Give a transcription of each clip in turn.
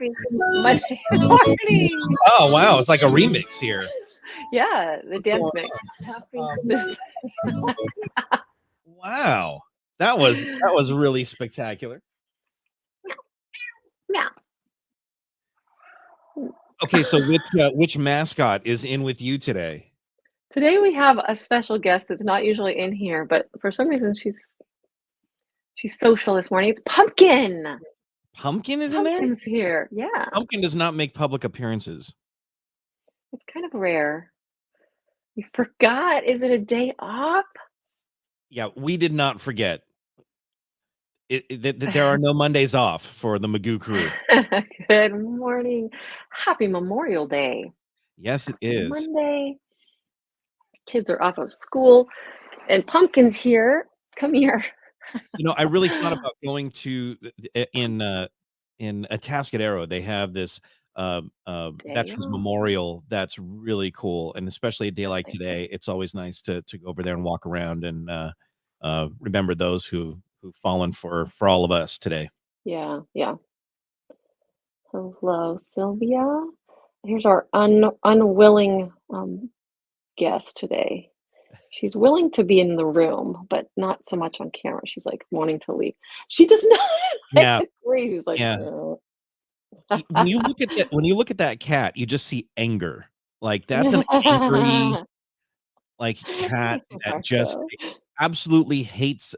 Happy Monday morning. Oh wow, it's like a remix here. Yeah, the dance mix. Happy Wow, that was really spectacular. Yeah. Okay, so which mascot is in with you today? Today we have a special guest that's not usually in here, but for some reason she's social this morning. It's Pumpkin. Pumpkin is in there? Pumpkin's here. Yeah. Pumpkin does not make public appearances. It's kind of rare. You forgot. Is it a day off? Yeah, we did not forget. There are no Mondays off for the McGoo crew. Good morning. Happy Memorial Day. Yes, it is. Monday. Kids are off of school and Pumpkin's here. Come here. I really thought about going to in Atascadero. They have this Veterans Memorial that's really cool, and especially a day like today, it's always nice to go over there and walk around and remember those who've fallen for all of us today. Yeah. Hello, Sylvia. Here's our unwilling guest today. She's willing to be in the room, but not so much on camera. She's like wanting to leave. She does not agree. She's like, yeah. When you look at that cat, you just see anger. Like that's an angry cat that just absolutely hates.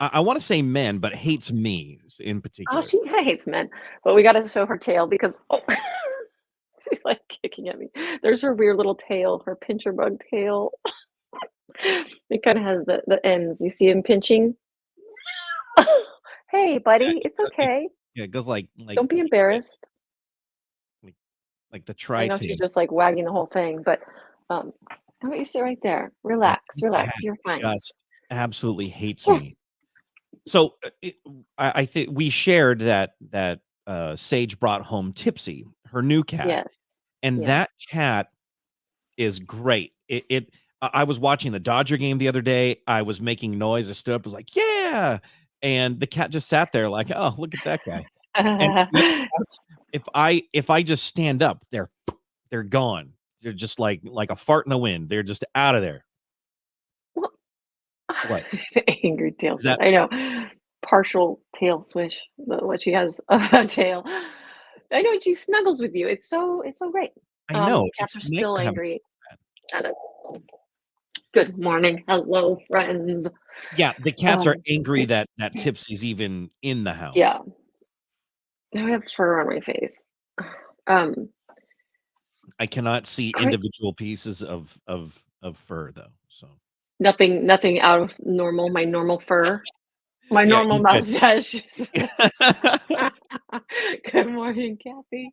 I want to say men, but hates me in particular. Oh, she hates men, but we got to show her tail because she's like kicking at me. There's her weird little tail, her pincher bug tail. It kind of has the ends. You see him pinching? Hey, buddy, it's okay. Yeah, it goes like don't be embarrassed. Like the tri-tail. I know she's just like wagging the whole thing, but how about you sit right there? Relax. You're fine. Just absolutely hates me. So I think we shared that Sage brought home Tipsy, her new cat. Yes. And that cat is great. I was watching the Dodger game the other day. I was making noise. I stood up, was like, yeah. And the cat just sat there like, oh, look at that guy. And if I just stand up, they're gone. They're just like a fart in the wind. They're just out of there. What? Angry tail swish. I know. Partial tail swish. What she has a tail. I know, she snuggles with you. It's so great. I know. Cats are still angry. Good morning. Hello, friends. Yeah, the cats are angry that Tipsy's even in the house. Yeah. Now I have fur on my face. I cannot see individual pieces of fur though. So nothing out of normal. My normal fur. My normal mustache. Good morning, Kathy.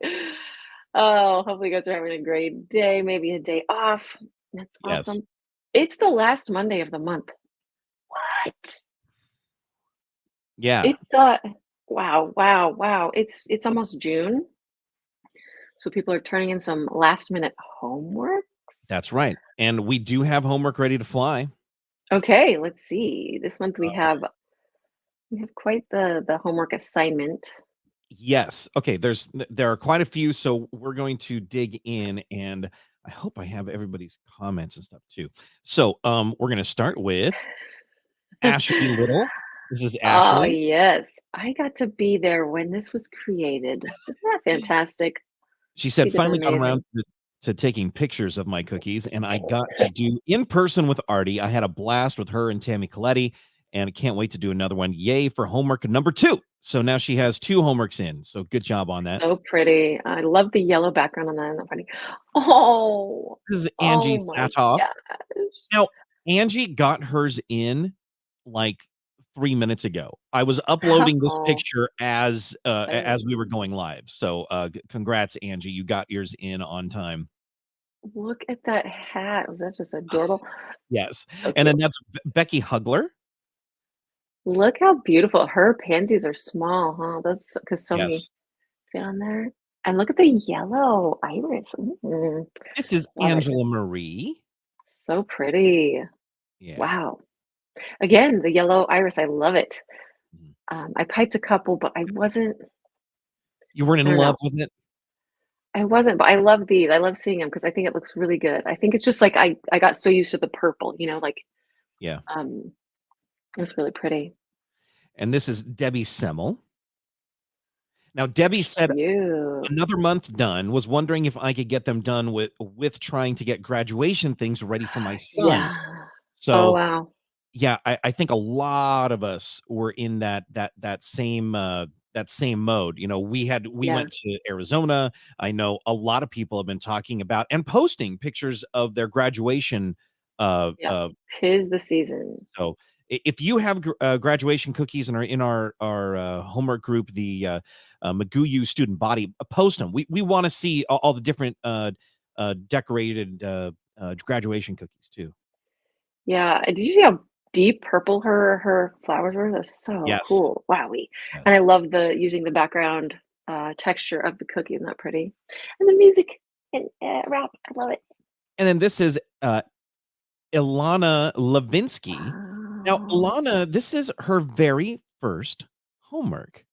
Oh, hopefully you guys are having a great day. Maybe a day off. That's awesome. It's the last Monday of the month. What? Yeah. It's wow. It's almost June. So people are turning in some last minute homework. That's right. And we do have homework ready to fly. Okay, let's see. This month we have quite the homework assignment. Yes. Okay, there are quite a few, so we're going to dig in, and I hope I have everybody's comments and stuff too. So we're going to start with Ashley Little. This is Ashley. Oh, yes. I got to be there when this was created. Isn't that fantastic? She said, finally got around to taking pictures of my cookies, and I got to do in person with Arty. I had a blast with her and Tammy Coletti, and I can't wait to do another one. Yay for homework number 2. So now she has 2 homeworks in. So good job on that. So pretty. I love the yellow background on that. Isn't that funny? Oh, this is Angie Satoff. Now, Angie got hers in like 3 minutes ago. I was uploading this picture as we were going live. So congrats, Angie. You got yours in on time. Look at that hat. Was that just adorable? Yes. And then that's Becky Huggler. Look how beautiful. Her pansies are small, huh? That's because so many fit on there. And look at the yellow iris. This is Angela Marie. So pretty. Yeah. Wow. Again, the yellow iris. I love it. I piped a couple, but I wasn't You weren't I in don't love know. with it? I wasn't, but I love these. I love seeing them because I think it looks really good. I think it's just like I got so used to the purple, like, Yeah. um, it's really pretty. And this is Debbie Semmel. Now, Debbie said, Cute. "Another month done, was wondering if I could get them done with trying to get graduation things ready for my son." Yeah. Oh, So, wow. yeah, I think a lot of us were in that same mode. We Yeah, went to Arizona. I know a lot of people have been talking about and posting pictures of their graduation, yeah. 'Tis the season. so if you have graduation cookies and are in our homework group, the McGoo student body, post them. We want to see all the different decorated graduation cookies too. Yeah, did you see how deep purple her flowers were? That's so Yes, cool. Wowie. And I yes. love the using the background, texture of the cookie, isn't that pretty? And the music and, rap, I love it. And then this is Ilana Levinsky. Now, Wow. Ilana, this is her very first homework.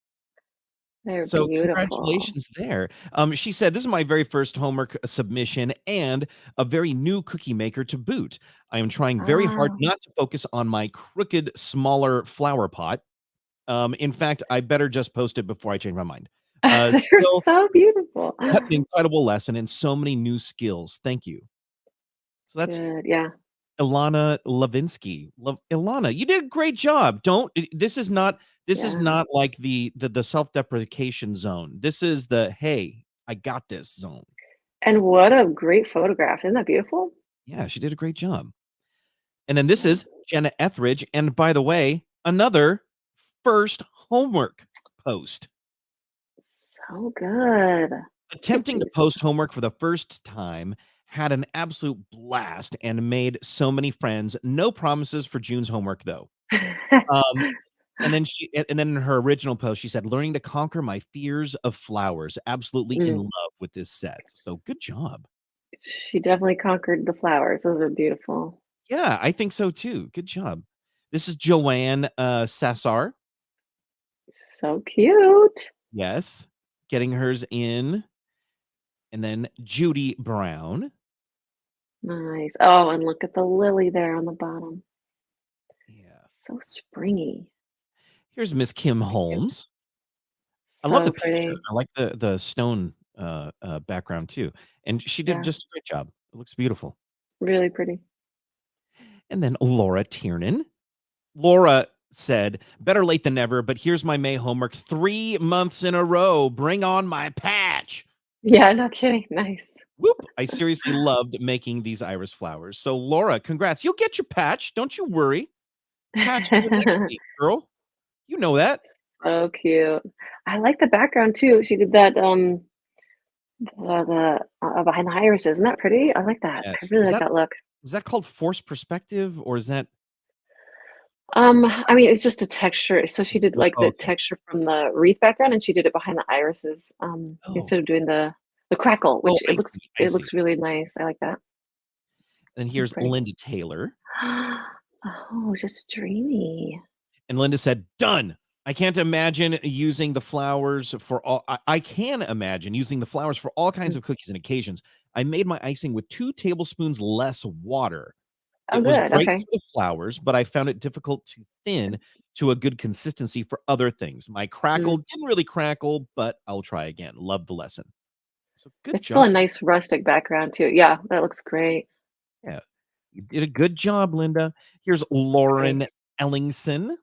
They're So beautiful. congratulations there. She said, "This is my very first homework submission and a very new cookie maker to boot. I am trying very hard Wow. not to focus on my crooked, smaller flower pot. In fact, I better just post it before I change my mind. They're Still, so beautiful. what an incredible lesson and so many new skills. Thank you." So that's Good, yeah, Ilana Levinsky. Ilana, you did a great job. Don't this is yeah. not like the self-deprecation zone. This is the, "Hey, I got this" zone. And what a great photograph. Isn't that beautiful? Yeah, she did a great job. And then this Yeah. is Jenna Etheridge, and by the way, another first homework post. So good. Look at Attempting to these. post homework for the first time, had an absolute blast and made so many friends. No promises for June's homework though. Um, and then in her original post, she said, "Learning to conquer my fears of flowers. Absolutely in Mm, love with this set." So good job. she definitely conquered the flowers. Those are beautiful. Yeah, I think so too. Good job. This is Joanne Sassar. So cute. Yes. Getting hers in. And then Judy Brown. Nice. Oh, and look at the lily there on the bottom. Yeah. So springy. Here's Miss Kim Cute. Holmes. I love the So picture. pretty. I like the stone background too. And she did Yeah, just a great job. It looks beautiful. really pretty. And then Laura Tiernan. Laura said, "Better late than never, but here's my May homework 3 months in a row. Bring on my patch." Yeah, no kidding. Nice. Whoop. I seriously loved making these iris flowers. So, Laura, congrats. You'll get your patch. Don't you worry. Patches are next week, girl. You know that. So cute. I like the background too. She did that, behind the irises. Isn't that pretty? I like that. I Yes. really like that look. Is that called forced perspective or is that I mean, it's just a texture. So she did like oh, the okay. texture from the wreath background, and she did it behind the irises, Oh. instead of doing the crackle, Oh, which I see. I it see. looks really nice. I like that. And Really here's pretty. Linda Taylor. Oh, just dreamy. And Linda said, "Done. I can't imagine using the flowers for all I can imagine using the flowers for all kinds Mm. of cookies and occasions. I made my icing with 2 tablespoons less water. Oh, It was good. great Okay. for the flowers, but I found it difficult to thin to a good consistency for other things. My crackle Mm. didn't really crackle, but I'll try again. Love the lesson." So good It's still job. a nice rustic background too. Yeah, that looks great. Yeah. You did a good job, Linda. Here's Great. Lauren Ellingson.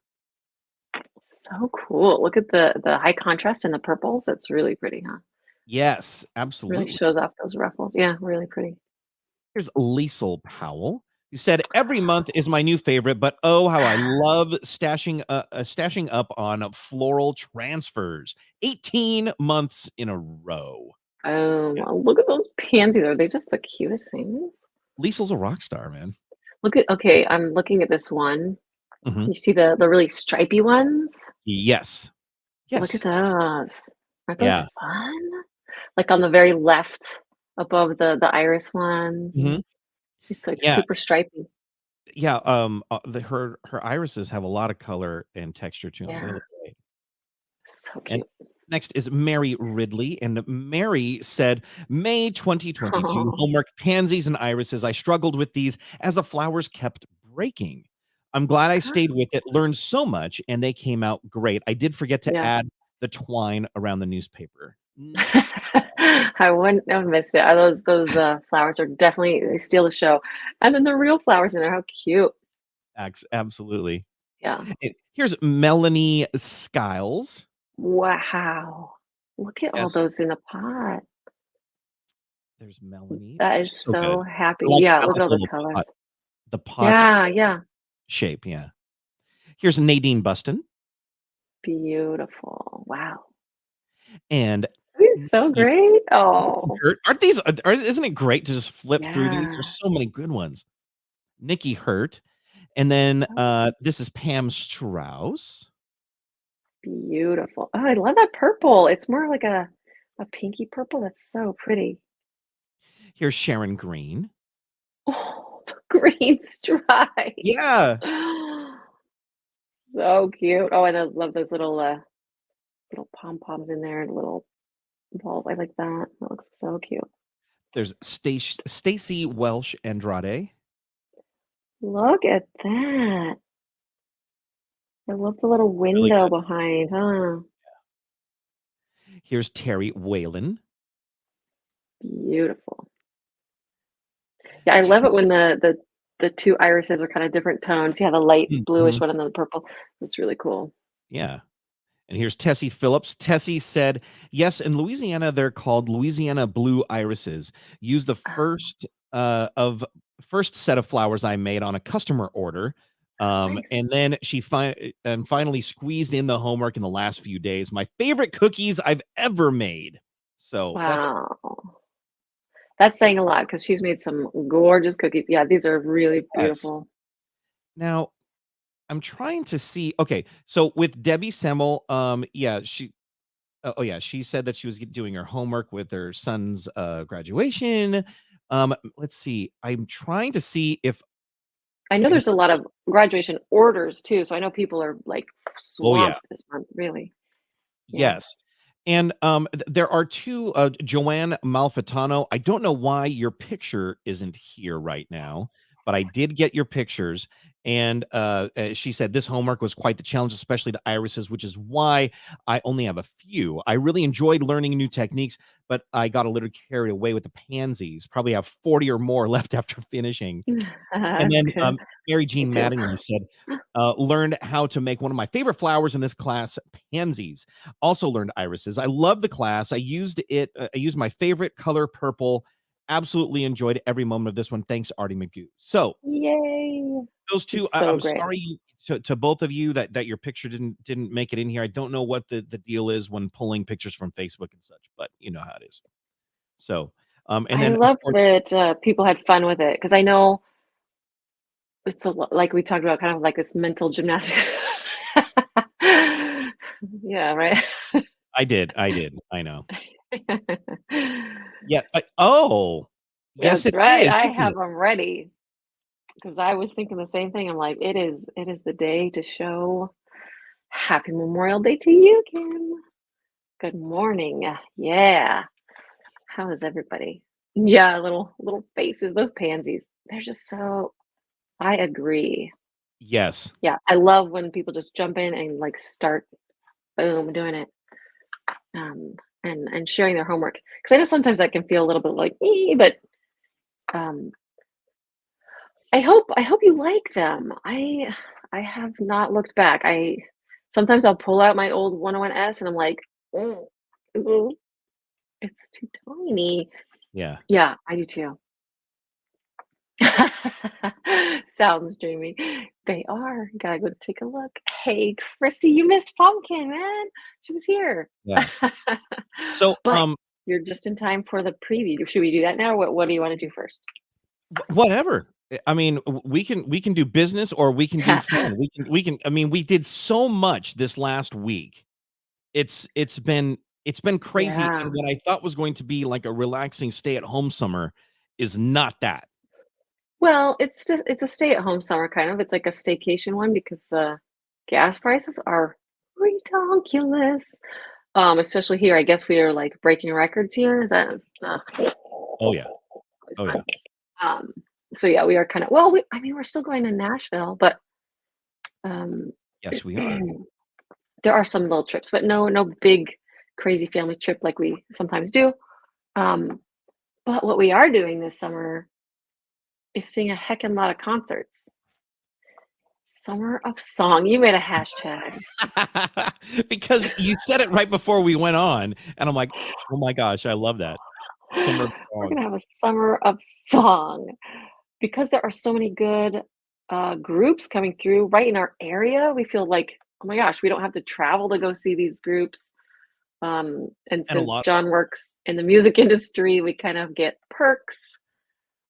So cool. Look at the high contrast in the purples. That's really pretty, huh? Yes, Really absolutely. shows off those ruffles. Yeah, really pretty. Here's Liesel Powell, who said, "Every month is my new favorite, but oh, how I love stashing up on floral transfers. 18 months in a row." Yeah. Look at those pansies. Are they just the cutest things? Liesel's a rock star, man. Look at okay, I'm looking at this one. Mhm. You see the really stripy ones? Yes. Look at Yes. those. Aren't those Yeah. fun? Like on the very left above the iris ones. Mhm. It's like Yeah. super stripy. Yeah, her irises have a lot of color and texture to them. They Yeah, look great. so And cute. Next is Mary Ridley, and Mary said, May 2022, Oh, homework, pansies and irises. I struggled with these as the flowers kept breaking. I'm glad I stayed with it, learned so much, and they came out great. I did forget to yeah. add the twine around the newspaper. Not I wouldn't have missed it. Those flowers are definitely they steal the show. And then the real flowers in there, how cute. absolutely. Yeah. Here's Melanie Skiles. Wow. Look at all Yes, those in a pot. there's Melanie. That They're is so good. so I happy. like Yeah, I look like at all the the little colors. pot Yeah, yeah. shape, yeah. Here's Nadine Buston Beautiful. Wow. and It's so great. Nikki Oh, Hurt. Aren't these isn't it great to just flip through these? yeah. There's so many good ones. Nikki Hurt, and then, So this is Pam Strauss. beautiful. Oh, I love that purple. It's more like a pinky purple. That's so pretty. Here's Sharon Green. Oh, the green stripes. Yeah, So cute. Oh, and I love those little pom-poms in there and little balls. I like that. That looks so cute. there's Stacy Welsh Andrade. Look at that. I love the little Really window good. behind, huh? Here's Terry Whalen. Beautiful. Yeah, I love it Tessie when the 2 irises are kinda different tones. Yeah, the light bluish mhm, one and then the purple. It's really cool. yeah. And here's Tessie Phillips. Tessie said, "Yes, in Louisiana, they're called Louisiana blue irises. Use the Oh, first set of flowers I made on a customer order." nice. And then finally squeezed in the homework in the last few days. My favorite cookies I've ever made. So that's Wow. That's saying a lot because she's made some gorgeous cookies. Yeah, these are really yes. beautiful. Now I'm trying to see. Okay, so with Debbie Semmel, yeah, oh yeah, she said that she was doing her homework with her son's graduation. Let's see. I'm trying to see if I know I know. there's a lot of graduation orders too, so I know people are, like, Oh yeah, swamped this month, really. Yeah. yes. And there are two. Joanne Malfitano. I don't know why your picture isn't here right now, but I did get your pictures. And she said this homework was quite the challenge, especially the irises, which is why I only have a few. I really enjoyed learning new techniques, but I got a little carried away with the pansies. Probably have 40 or more left after finishing. And That's then, good. Mary Me Jean too. Mattingly said, "Learned how to make one of my favorite flowers in this class, pansies. Also learned irises. I love the class. I used my favorite color, purple. Absolutely enjoyed every moment of this one. Thanks, Arty McGoo." So Yay. those two, It's so I'm great. sorry to both of you that your picture didn't make it in here. I don't know what the deal is when pulling pictures from Facebook and such, but you know how it is. So, and I then of love course, that, people had fun with it because I know it's a lot like we talked about, kind of like this mental gymnastics. Yeah, right? I did, I know. Yeah, oh, yes, That's it right, is, I isn't have it? them ready because I was thinking the same thing. I'm like, it is the day to show happy Memorial Day to you, Kim. Good morning. Yeah. How is everybody? Yeah, little faces, those pansies. They're just so I agree. Yes. Yeah, I love when people just jump in and, like, start, boom, doing it, and sharing their homework. Because I know sometimes that can feel a little bit like, "Ee," but, um, I hope you like them. I have not looked back. I sometimes I'll pull out my old 101S and I'm like, "Mm, mm, it's too tiny." Yeah. Yeah, I do too. Sounds dreamy. They are. Gotta go take a look. Hey, Christy, you missed Pumpkin, man. She was here. Yeah. So, But you're just in time for the preview. Should we do that now? What do you want to do first? whatever. I mean, we can do business or we can do fun. I mean, we did so much this last week. It's been crazy, and Yeah. what I thought was going to be like a relaxing stay-at-home summer is not that. Well, it's a stay-at-home summer kind of. It's like a staycation one because gas prices are ridiculous. Especially here. I guess we are like breaking records here. Is that Oh yeah. always Oh yeah. fun? Um, so yeah, we are kind of well. I mean, we're still going to Nashville, but um, Yes, we are. there are some little trips, but no big crazy family trip like we sometimes do. Um, but what we are doing this summer is seeing a heckin' lot of concerts. Summer of Song. You made a hashtag. Because you said it right before we went on, and I'm like, "Oh my gosh, I love that." Summer of We're Song. gonna have a Summer of Song because there are so many good groups coming through right in our area. We feel like, oh my gosh, we don't have to travel to go see these groups. And And a since lot John works in the music industry, we kind of get perks.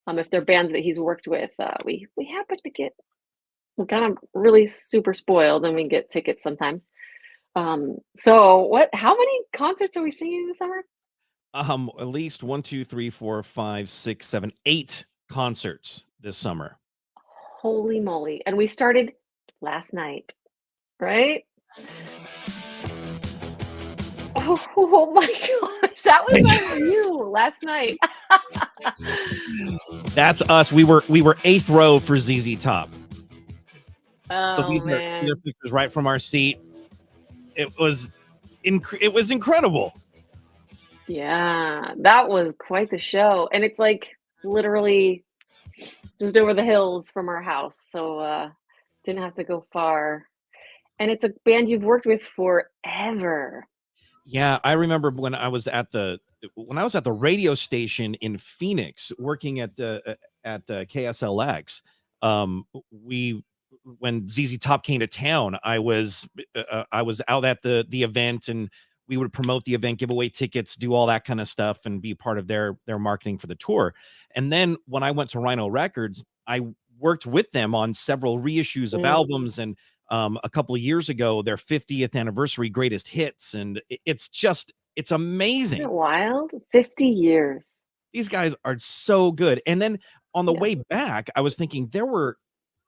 If they're bands that he's worked with, we happen to get we're kind of really super spoiled, and we get tickets sometimes. So what? How many concerts are we singing this summer? at least 1, 2, 3, 4, 5, 6, 7, 8 concerts this summer. Holy moly! And we started last night, right? Oh my gosh, that was our view last night. That's us. We were 8th row for ZZ Top. So Oh these are man. pictures right from our seat. It was incredible. Yeah, that was quite the show. And it's like literally just over the hills from our house. So didn't have to go far. And it's a band you've worked with forever. Yeah, I remember when I was at the radio station in Phoenix working at KSLX. We When ZZ Top came to town, I was out at the event, and we would promote the event, give away tickets, do all that kind of stuff, and be part of their marketing for the tour. And then when I went to Rhino Records, I worked with them on several reissues of Mm. albums, and a couple of years ago, their 50th anniversary greatest hits, and it's Isn't it amazing. wild? 50 years. These guys are so good. And then on the Yeah. way back, I was thinking there were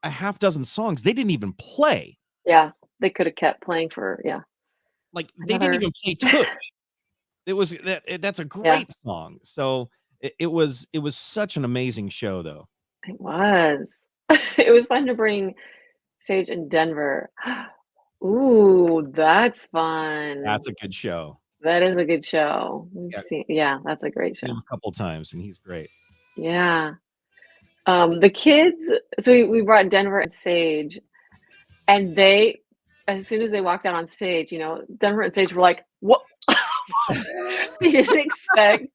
a half dozen songs they didn't even play. Yeah. They could have kept playing for, yeah, Like they didn't another. even play Tush. That's a Yeah, great song. So it was such an amazing show though. it was. It was fun to bring Sage in Denver. Ooh, that's fun. That's a good show. That is a good show. We've Yeah, seen, yeah, that's a great seen him show. a couple times and he's great. Yeah. The kids, so we brought Denver and Sage, and they, as soon as they walked out on stage, Denver and Sage were like, "What?" They didn't expect.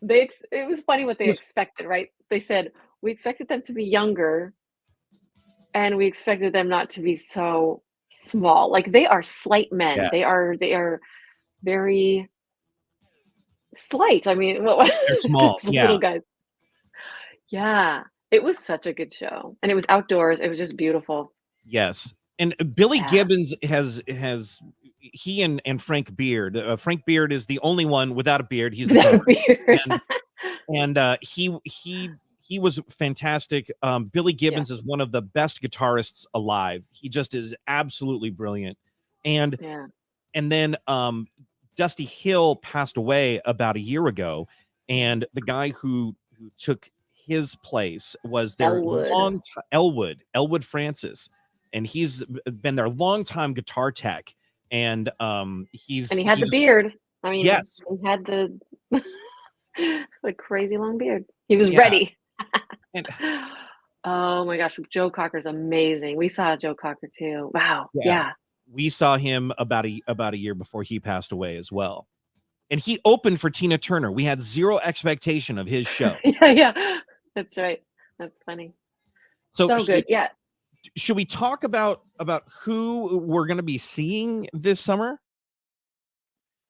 It was funny what It they was expected, right? They said, "We expected them to be younger, and we expected them not to be so small." Like they are slight men. Yes. They are very slight. I mean, what They're small. these Yeah. little guys. Yeah, it was such a good show, and it was outdoors. It was just beautiful. Yes. And Billy Yeah, Gibbons has he and Frank Beard. Frank Beard is the only one without a beard. He's the without a drummer. beard. And he was fantastic. Billy Yeah, Gibbons is one of the best guitarists alive. He just is absolutely brilliant. And yeah. and then Dusty Hill passed away about a year ago, and the guy who took his place was their Elwood. Elwood Francis, and he's been their longtime guitar tech. And And he had he the just beard. I mean, yes, he had the the crazy long beard. He was yeah, ready. and Oh my gosh, Joe Cocker's amazing. We saw Joe Cocker too. Wow. yeah, Yeah. we saw him about a year before he passed away as well. And he opened for Tina Turner. We had zero expectation of his show. Yeah, yeah. That's right. That's funny. So So good. Yeah. should we talk about who we're going to be seeing this summer?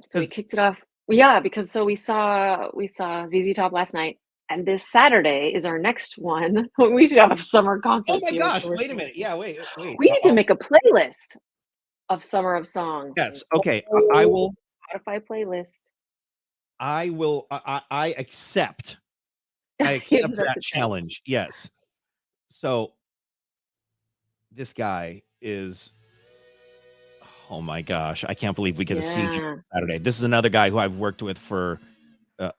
So we Because kicked it off. Yeah, because so we saw ZZ Top last night, and this Saturday is our next one. We should have a summer oh concert my series. gosh, wait a minute. Yeah, wait. We need to make a playlist of Summer of Song. Yes, okay. I Whole will. Spotify playlist. I will. I accept. I You accept have that to say. challenge. Yes. So this guy is. Oh my gosh, I can't believe we get to see him Yeah. Saturday. This is another guy who I've worked with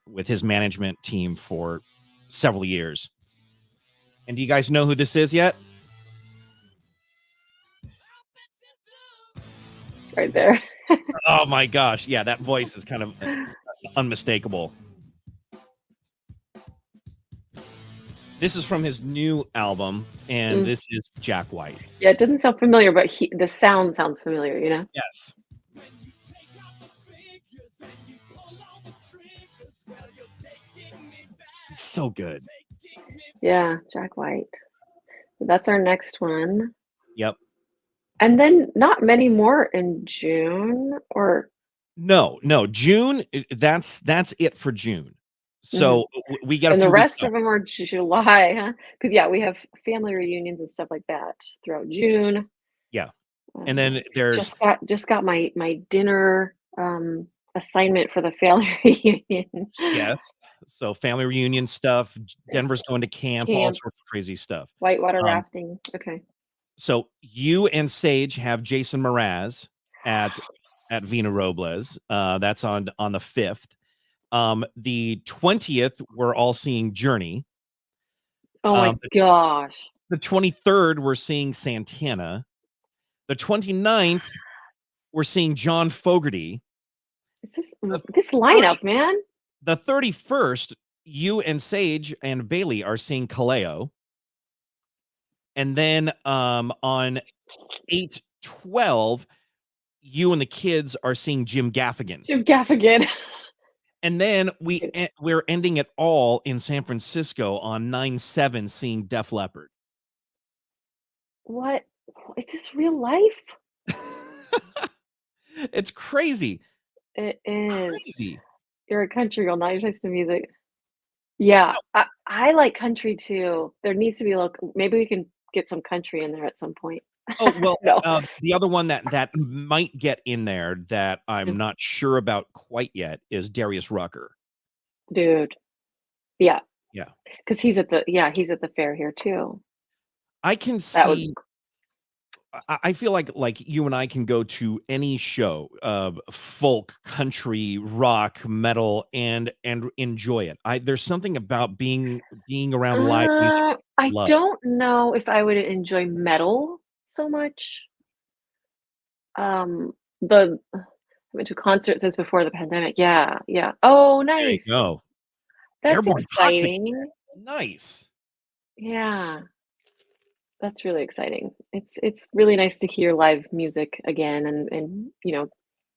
with his management team for several years. And do you guys know who this is yet? It's right there. Oh my gosh, yeah, that voice is kind of unmistakable. This is from his new album, and Mm. this is Jack White. Yeah, it doesn't sound familiar, but the sound sounds familiar, you know? Yes. It's so good. Yeah, Jack White. That's our next one. Yep. And then not many more in June or No, June, that's it for June. mhm. So we got a And the few weeks rest left. of them are July, huh? Because yeah, we have family reunions and stuff like that throughout June. Yeah. And Um, then there's just got my dinner, assignment for the family reunion. yes. So family reunion stuff, Denver's going to camp, all Camp, sorts of crazy stuff. whitewater Um, rafting. Okay. so you and Sage have Jason Mraz at Vina Robles. That's on the 5th. The 20th, we're all seeing Journey. Oh my The gosh. 23rd, we're seeing Santana. The 29th, we're seeing John Fogerty. Is this The this 30 lineup, man? the 31st, you and Sage and Bailey are seeing Kaleo. And then on 8/12, you and the kids are seeing Jim Gaffigan. Jim Gaffigan. And then we're ending it all in San Francisco on 9/7 seeing Def Leppard. What? Is this real life? It's crazy. It is. Crazy. You're a country girl, now you're listening to music. Yeah, I like country too. There needs to be maybe we can get some country in there at some point. Oh, well, No. the other one that might get in there that I'm Mm, not sure about quite yet is Darius Rucker. dude. Yeah, Yeah. 'cause he's at the fair here too. I can That would see I feel like you and I can go to any show, folk, country, rock, metal, and enjoy it. There's something about being around live music I I love. don't know if I would enjoy metal so much. I went to concerts since before the pandemic. Yeah, yeah. Oh, There you nice. go. That's Airborne Toxic. exciting. Nice. Yeah. That's really exciting. It's really nice to hear live music again and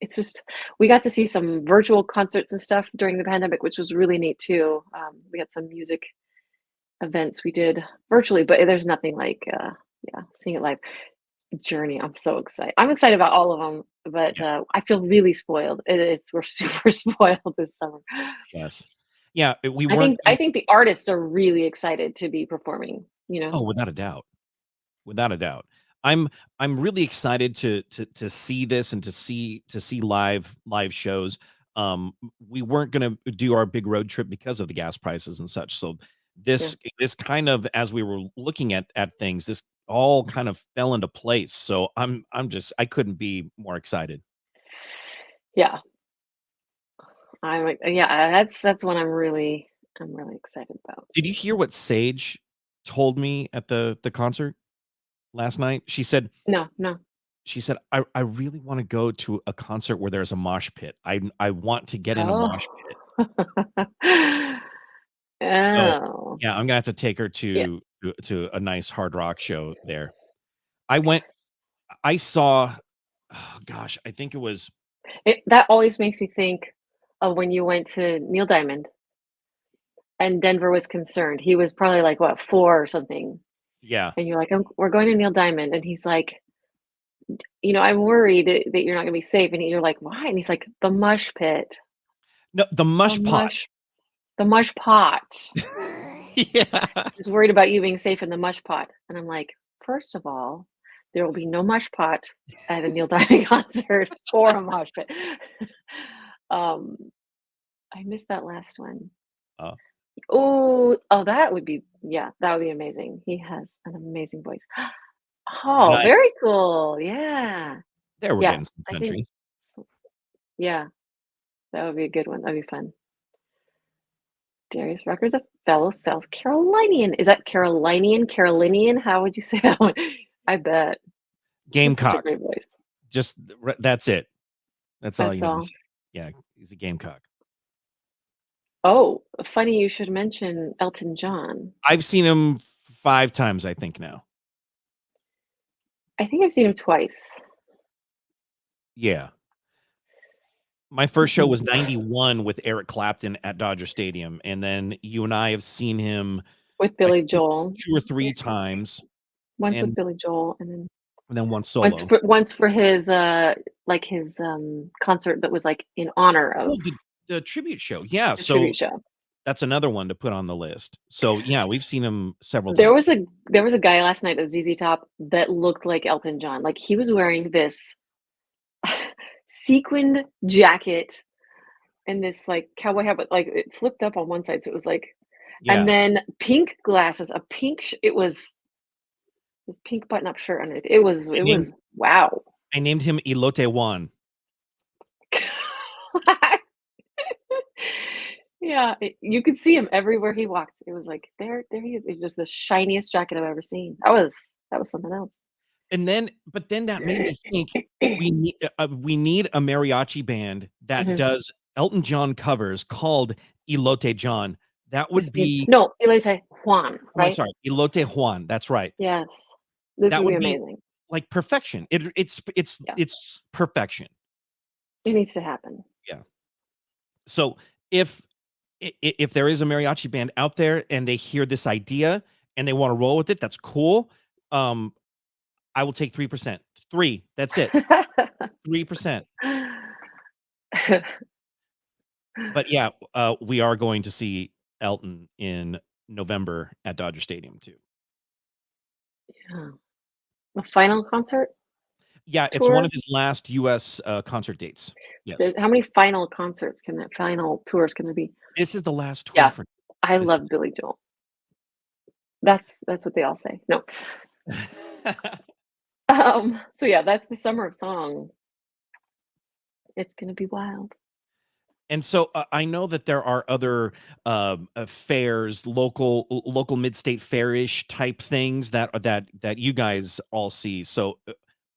it's just we got to see some virtual concerts and stuff during the pandemic, which was really neat too. We had some music events we did virtually, but there's nothing like yeah, seeing it live. Journey, I'm so excited. I'm excited about all of them, but Yeah. I feel really spoiled. It's we're super spoiled this summer. Yes. Yeah, we I weren't think I think the artists are really excited to be performing, you know? oh, without a doubt. Without a doubt. I'm I'm really excited to see this and to see live shows. We weren't gonna do our big road trip because of the gas prices and such. So Yeah. this kind of as we were looking at things, this all kind of fell into place. So I'm just I couldn't be more excited. Yeah. I'm like yeah, that's what I'm really excited about. Did you hear what Sage told me at the concert last night? No, no. She said, I really wanna go to a concert where there's a mosh pit. I want to get in a Oh. mosh pit. So, Oh. yeah, I'm gonna have to take her Yeah. to a nice hard rock show there. I went I saw oh gosh, I think it was That always makes me think of when you went to Neil Diamond and Denver was concerned. He was probably like, what, 4 or something, yeah. and you're like, we're going to Neil Diamond," and he's like, I'm worried that you're not gonna be safe," and you're like, "Why?" And he's like, "The mush pit, No, the the mush pot. mush the mush pot. Yeah. He's worried about you being safe in the mush pot." And I'm like, "First of all, there will be no mush pot at a Neil Diamond concert or a mosh pit." Um, I missed that last one. Oh, Oh, that would be yeah, that would be amazing. He has an amazing voice. Oh, very nice. cool. Yeah. There, we're Yeah, getting some I think country. so. Yeah, that would be a good one. That'd be fun. Darius Rucker's a fellow South Carolinian. Is that Carolinian? Carolinian? How would you say that one? I bet. That's such a Gamecock. great voice. Just that's it. That's all you That's need to all. say. Yeah, he's a gamecock. Oh, funny you should mention Elton John. I've seen him 5 times, I think now. I think I've seen him twice. Yeah. My first show was '91 with Eric Clapton at Dodger Stadium, and then you and I have seen him, With I Billy think, Joel. 2 or 3 times, Once with and Billy Joel, and then then 1 once solo. for once for his, like, his, concert that was, like, in honor Oh, of the tribute show. Yeah, the so tribute show. that's another one to put on the list. So, yeah, we've seen him several There times. was a there was a guy last night at ZZ Top that looked like Elton John, like, he was wearing this sequined jacket and this, like, cowboy hat, but, like, it flipped up on one side, so it was, like and Yeah. then pink glasses, a pink sh it was this pink button-up shirt underneath. It was I it named was wow. I named him Elote Juan. Yeah, you could see him everywhere he walked. It was like, there he is. It's just the shiniest jacket I've ever seen. That was something else. And then but then that made me think we need a mariachi band that Mhm. does Elton John covers called Elote John. That would This would be no, Elote Juan, oh, I'm right? sorry, Elote Juan, that's right. Yes. This That would be would be, amazing. like, perfection. Yeah, It's perfection. it needs to happen. Yeah. So, if if there is a mariachi band out there and they hear this idea and they wanna roll with it, that's cool. Um, I will take 3%. 3, that's it. 3%. But yeah, we are going to see Elton in November at Dodger Stadium too. Yeah. The final concert Yeah, it's one tour? of his last US, concert dates. Yes. How many final concerts can that final tours can there be? This is the last tour Yeah, for I this is love Billy Joel. That's what they all say. No. So yeah, that's the Summer of Song. It's gonna be wild. And so, I know that there are other, fairs, local mid-state fair-ish type things that you guys all see. So,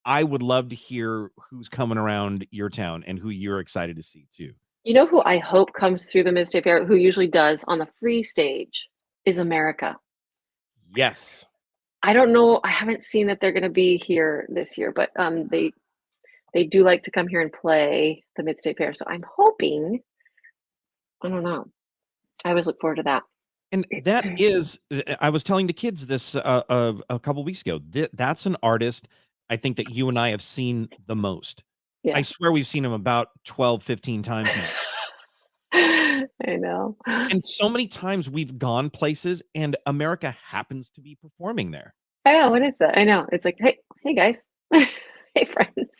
I would love to hear who's coming around your town and who you're excited to see too. You know who I hope comes through the Mid-State Fair, who usually does on the free stage, is America. Yes. I don't know, I haven't seen that they're gonna be here this year, but, they do like to come here and play the Mid-State Fair, so I'm hoping I don't know. I always look forward to that. And that is I was telling the kids this, a couple weeks ago. That's an artist I think that you and I have seen the most. I Yeah. swear we've seen him about 12, 15 times now. I know. And so many times we've gone places and America happens to be performing there. I know, what is that? I know, it's like, "Hey guys. Hey, friends."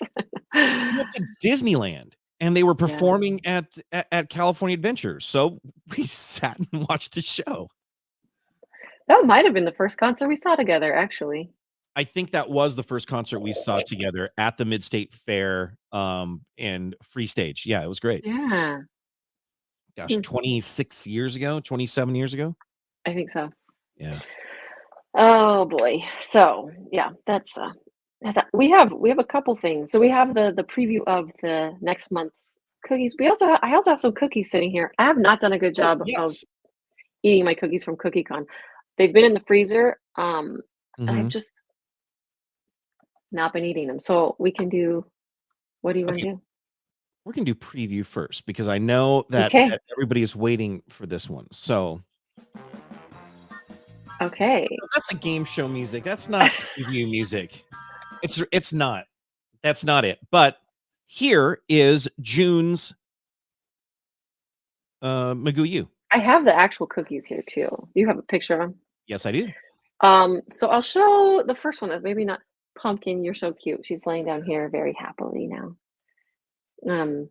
We went to Disneyland and they were Yeah. performing at California Adventure. So we sat and watched the show. That might have been the first concert we saw together, actually. I think that was the first concert we saw together at the Mid-State Fair, and Free Stage. Yeah, it was great. Yeah. Gosh, Hmm, 26 years ago, 27 years ago? I think so. Yeah. Oh boy. So, yeah, that's that. We have a couple things. So we have the preview of the next month's cookies. I also have some cookies sitting here. I have not done a good Oh, job of yes. eating my cookies from CookieCon. They've been in the freezer, and I've Mhm. just not been eating them. So we can do what do you wanna Okay, do? we're gonna do preview first because I know Okay. that everybody is waiting for this one. So Okay. that's a game show music. That's not preview music. It's not. That's not it. But here is June's Magoo U. I have the actual cookies here too. You have a picture of them. Yes, I do. So I'll show the first one, maybe not Pumpkin, you're so cute. She's laying down here very happily now. Um,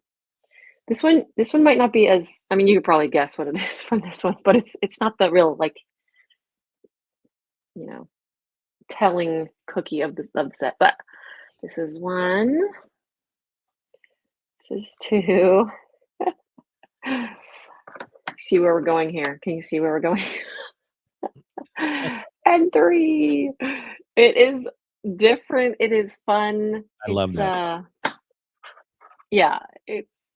this one might not be as I mean, you could probably guess what it is from this one, but it's not the real, like, you know, telling cookie of the set, but this is one. This is 2. See where we're going here? Can you see where we're going? And 3. It is different, it is fun. I love It's, that. yeah, it's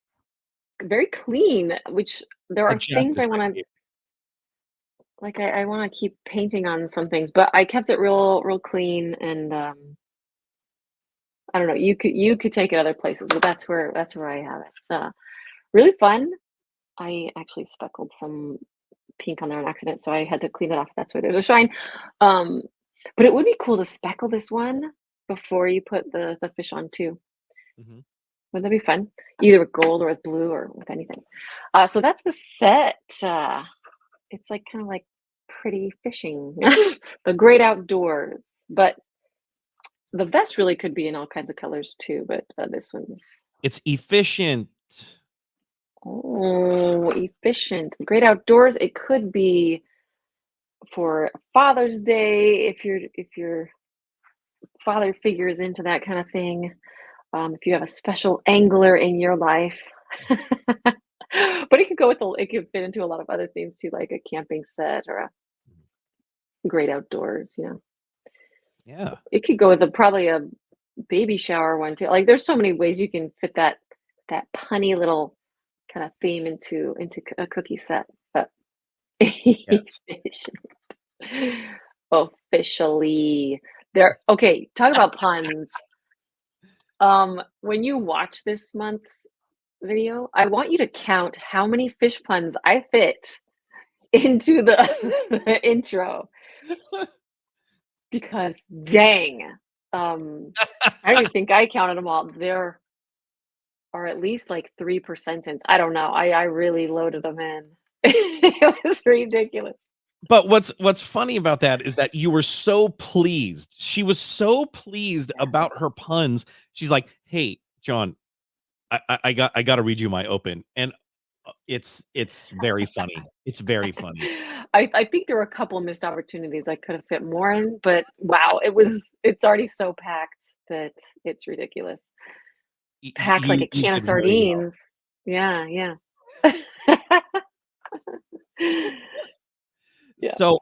very clean, which there The are Jack things is I right wanna here. like, I wanna keep painting on some things, but I kept it real clean and, I don't know, you could take it other places, but that's where I have it. Really fun. I actually speckled some pink on there on accident, so I had to clean it off. That's why there's a shine. Um, but it would be cool to speckle this one before you put the fish on too. Mhm. Wouldn't that be fun? Either with gold or with blue or with anything. So that's the set. It's like kind of like pretty fishing, the great outdoors. But the vest really could be in all kinds of colors too. But this one's It's efficient. efficient. The great outdoors. It could be for Father's Day if your father figure is into that kind of thing. If you have a special angler in your life. But it could go with it could fit into a lot of other themes too, like a camping set or a great outdoors, Yeah. It could go with probably a baby shower one too. Like there's so many ways you can fit that punny little kind of theme into a cookie set. But Yes. officially there. Okay, talk about puns. When you watch this month's video, I want you to count how many fish puns I fit into the, the intro because dang, I don't even think I counted them all. There are at least like 3 per sentence. I don't know. I really loaded them in. It was ridiculous. But what's funny about that is that you were so pleased. She was so pleased about her puns. She's like, "Hey, John, I gotta read you my open." And it's very funny. It's very funny. I think there were a couple of missed opportunities I could have fit more in, but wow, it's already so packed that it's ridiculous. Packed like a You can of did really well. sardines. Yeah, yeah. Yeah. So,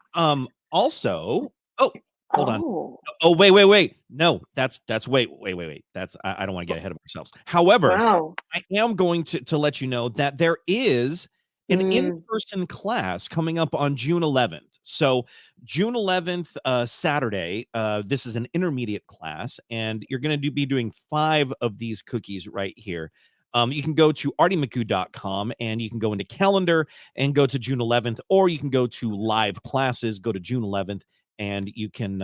also oh, hold on. Oh, Oh, wait. No, that's wait. That's I don't wanna get ahead of ourselves. However, wow. I am going to let you know that there is an Mm, in-person class coming up on June 11th. So, June 11th, Saturday, this is an intermediate class, and you're gonna be doing 5 of these cookies right here. You can go to artymcgoo.com, and you can go into calendar and go to June 11th, or you can go to live classes, go to June 11th, and you can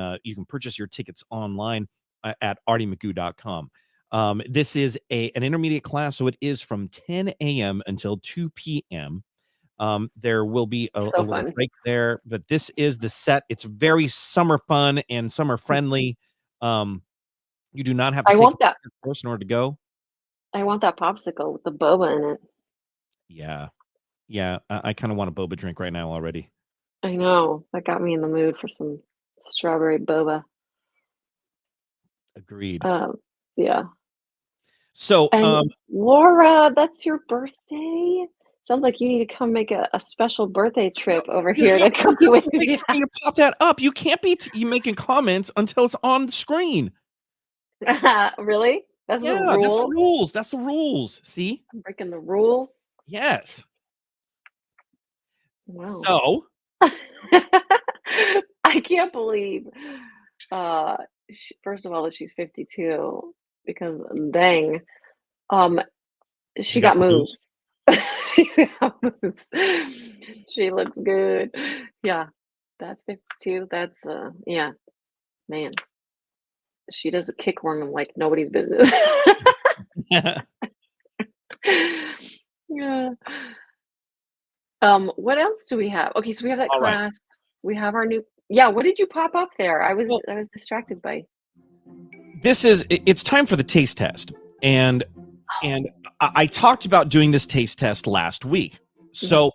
purchase your tickets online at artymcgoo.com. This is an intermediate class, so it is from 10 a.m. until 2 p.m. There will be a so little fun. break there, but this is the set. It's very summer fun and summer friendly. Um, you do not have to I take want that a course in order to go. I want that popsicle with the boba in it. Yeah, yeah. I kind of want a boba drink right now already. I know. That got me in the mood for some strawberry boba. Agreed. Um, yeah. So, And Laura, that's your birthday? Sounds like you need to come make a special birthday No, trip over you here have to you cookie have with to wait you. for me to pop that up. You can't be you making comments until it's on the screen. Really? That's the Yeah, that's the rule? rules. That's the rules. See? I'm breaking the rules? Yes. Wow. So, I can't believe, uh, first of all, that she's 52 because dang, um, she's she got got moves. moves. She got moves. She looks good. Yeah, that's 52. That's, yeah, man, she does a kick worm like nobody's business. Yeah. What else do we have? Okay, so we have that All right. class. We have our new yeah, what did you pop up there? I was Well, I was distracted by it's time for the taste test. And I talked about doing this taste test last week. Mhm. So,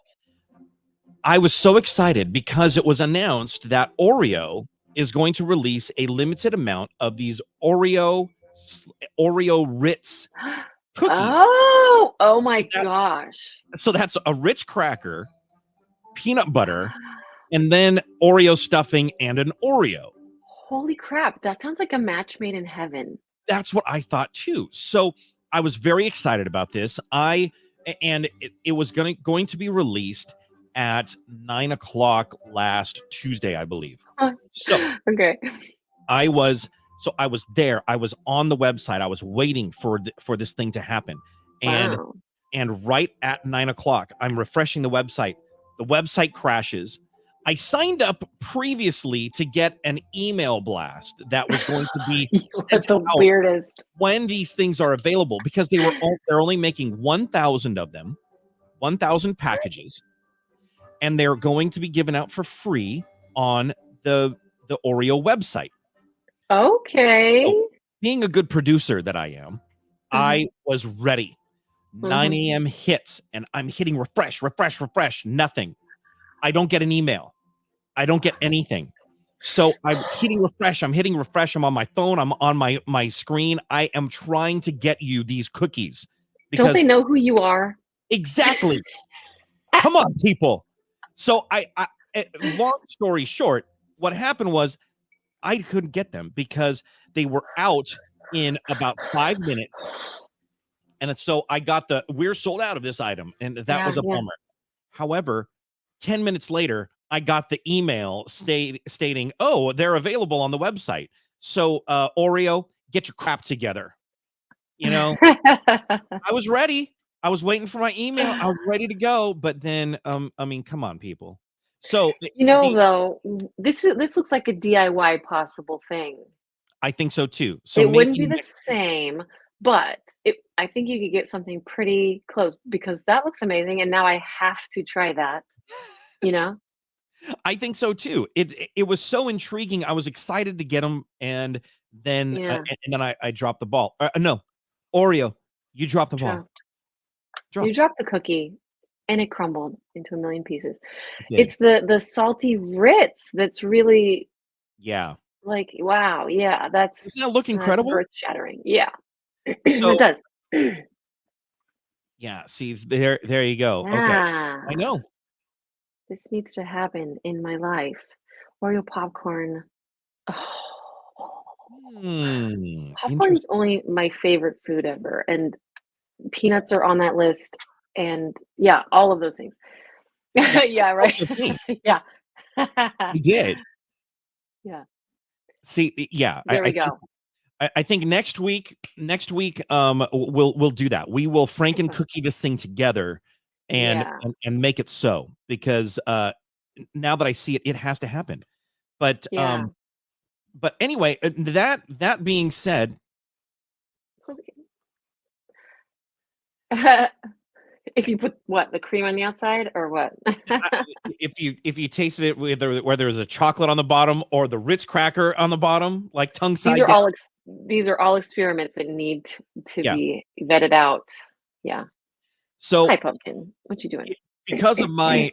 I was so excited because it was announced that Oreo is going to release a limited amount of these Oreo Ritz cookies. Oh my That gosh. so that's a Ritz cracker, peanut butter, and then Oreo stuffing and an Oreo. Holy crap, that sounds like a match made in heaven. That's what I thought too. So I was very excited about this. It was going to be released at 9 o'clock last Tuesday, I believe. Huh. So Okay. I was I was there. I was on the website. I was waiting for this thing to happen, and Wow. right at 9 o'clock, I'm refreshing the website. The website crashes. I signed up previously to get an email blast that was going to be You are sent the out weirdest. when these things are available because they're only making 1,000 of them, 1,000 packages, and they're going to be given out for free on the Oreo website. Okay. So, being a good producer that I am, Uh-huh. I was ready. 9 Mhm. a.m. hits, and I'm hitting refresh, refresh, refresh. Nothing. I don't get an email. I don't get anything. So I'm hitting refresh. I'm hitting refresh. I'm on my phone. I'm on my screen. I am trying to get you these cookies Don't they because know who you are? exactly. Come on, people. So long story short, what happened was I couldn't get them because they were out in about 5 minutes. And so I got we're sold out of this item. And that Yeah, was a yeah. bummer. However, 10 minutes later, I got the email stating, oh, they're available on the website. So, Oreo, get your crap together. You know, I was ready. I was waiting for my email. I was ready to go. But then, I mean, come on, people. So You know, these, though, this looks like a DIY possible thing. I think so too. So It maybe wouldn't be the same, but I think you could get something pretty close because that looks amazing, and now I have to try that, you know? I think so too. It was so intriguing. I was excited to get them, and then Yeah, I dropped the ball. No, Oreo, you dropped the ball. dropped. You Dropped. dropped the cookie, and it crumbled into a million pieces. It did. It's the salty Ritz that's really Yeah. like, wow, yeah, that's Doesn't that look that's incredible? earth-shattering. Yeah, it So does. yeah. See there you go. Okay, I Yeah, know. this needs to happen in my life. Oreo popcorn. Oh. Popcorn's Interesting. only my favorite food ever, and peanuts are on that list, and yeah, all of those things. Yeah, I Yeah, told right. you a thing. Yeah. I did. Yeah, See, yeah. there we go. I think next week, we'll do that. We will Franken Okay. cookie this thing together and Yeah, make it so because now that I see it, it has to happen. But yeah. anyway, that being said, If you put what, the cream on the outside or what? if you tasted it whether it's a chocolate on the bottom or the Ritz cracker on the bottom, like tongue These side are down, all these are all experiments that need to yeah. be vetted out. Yeah. Hi, So pumpkin. What you doing? because of my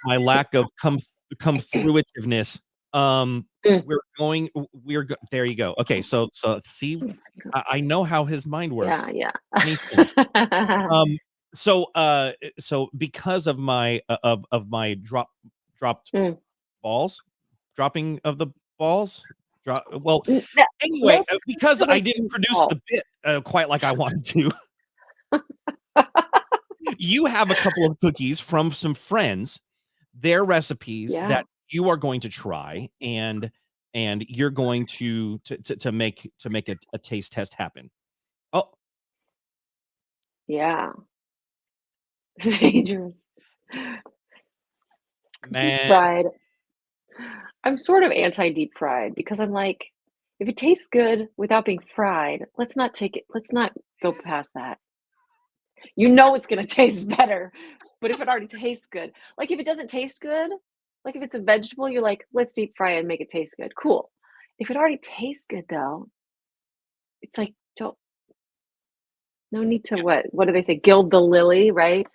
lack of come throughativeness, Mm. there you go. Okay, so see, I know how his mind Yeah, works. yeah. Anything. Um, so because of my dropped Mm. balls, dropping of the balls, well, Yeah, anyway, let's because go I with didn't produce balls. the bit quite like I wanted to, you have a couple of cookies from some friends, their recipes Yeah, that you are going to try, and you're going to make a taste test happen. Oh, yeah. It's dangerous. Deep man. fried. I'm sort of anti deep fried because I'm like, if it tastes good without being fried, let's not go past that. You know it's gonna taste better, but if it already tastes good, like if it doesn't taste good, like if it's a vegetable, you're like, let's deep fry it and make it taste good. Cool. If it already tastes good though, it's like, don't no need to what do they say? Gild the lily, right?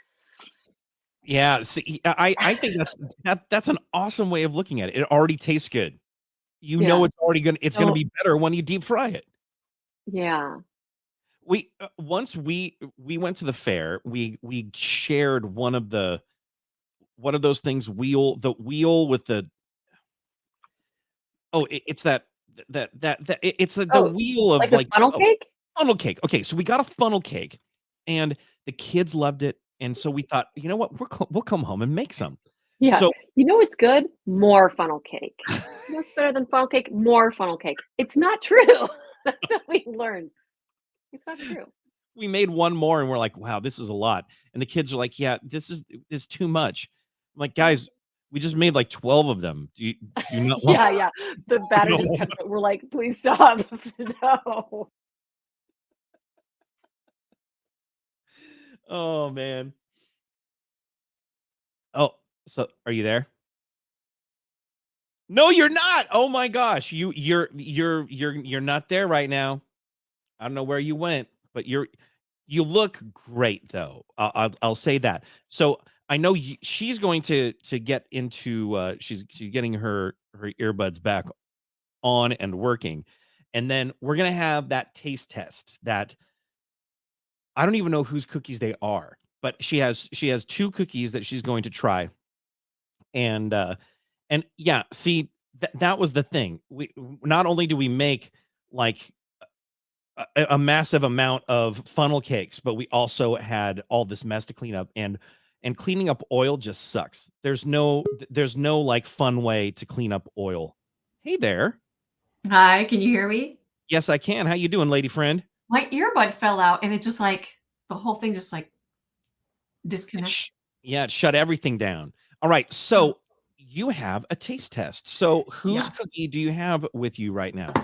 Yeah, see, I think that's an awesome way of looking at it. It already tastes good. You know Yeah. it's gonna Don't be better when you deep fry it. yeah. We once we went to the fair. We shared one of those things, the wheel with the it's it's the Oh, wheel like of the like funnel cake? funnel cake. Okay, so we got a funnel cake, and the kids loved it, and so we thought, you know what, we'll come home and make some. Yeah. So You know what's good? More funnel cake. You know what's better than funnel cake? More funnel cake. It's not true. That's what we learned. It's not true. we made one more, and we're like, wow, this is a lot. And the kids are like, yeah, this is too much. I'm like, guys, we just made like 12 of them. Do you not want? Yeah, yeah. The You batter don't just want- kept we're like, "Please stop." No. Oh man. Oh, so are you there? No, you're not. Oh my gosh, you're not there right now. I don't know where you went, but you look great though. I'll say that. So I know she's going to get into she's getting her earbuds back on and working, and then we're gonna have that taste test. That I don't even know whose cookies they are, but she has two cookies that she's going to try, and yeah, see that was the thing. We not only do we make like a massive amount of funnel cakes, but we also had all this mess to clean up, and cleaning up oil just sucks. There's no like fun way to clean up oil. Hey there. Hi, can you hear me? Yes, I can. How you doing, lady friend? My earbud fell out and it just like the whole thing just like It disconnect. yeah, it shut everything down. All right, Oh, so you have a taste test. So whose yeah. cookie do you have with you right now?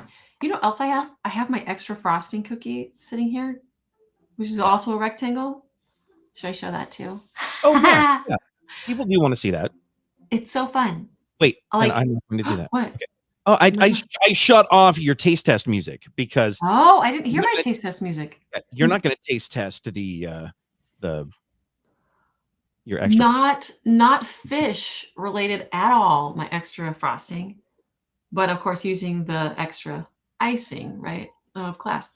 You know what else I have? I have my extra frosting cookie sitting here, which is Yeah. also a rectangle. Should I show that too? Oh yeah, yeah. People do want to see that. It's so fun. Wait, I then like I'm not going to do that. what? Okay. Oh, I, No, I no. sh- I shut off your taste test music because Oh, I didn't hear you're not my gonna, taste test music. you're not going to taste test the your extra. Not fish related at all, my extra frosting, but of course using the extra icing, right, of class.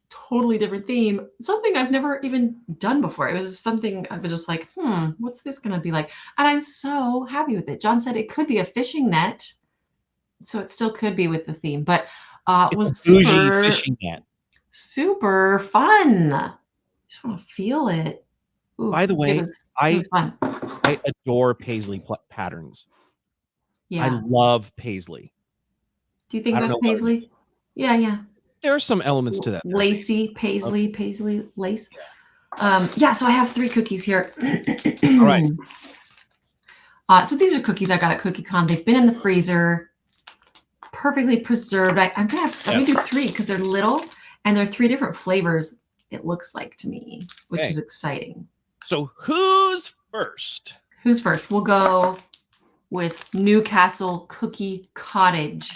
Totally different theme, something I've never even done before. It was something I was just like, what's this gonna be like? And I'm so happy with it. John said it could be a fishing net, so it still could be with the theme, but it It's a was bougie super, fishing net. super fun. Just want to feel it. Ooh, By the it way, was it I was fun. I adore paisley patterns. I Yeah. love paisley. Do you think I don't that's know what it is. paisley? Yeah, yeah. There are some elements to that. Lacy, paisley, lace. Yeah, so I have 3 cookies here. All right. So these are cookies I got at CookieCon. They've been in the freezer, perfectly preserved. I'm gonna do 3 because they're little and they're 3 different flavors. It looks like to me, which is exciting. So who's first? Who's first? We'll go with Newcastle Cookie Cottage.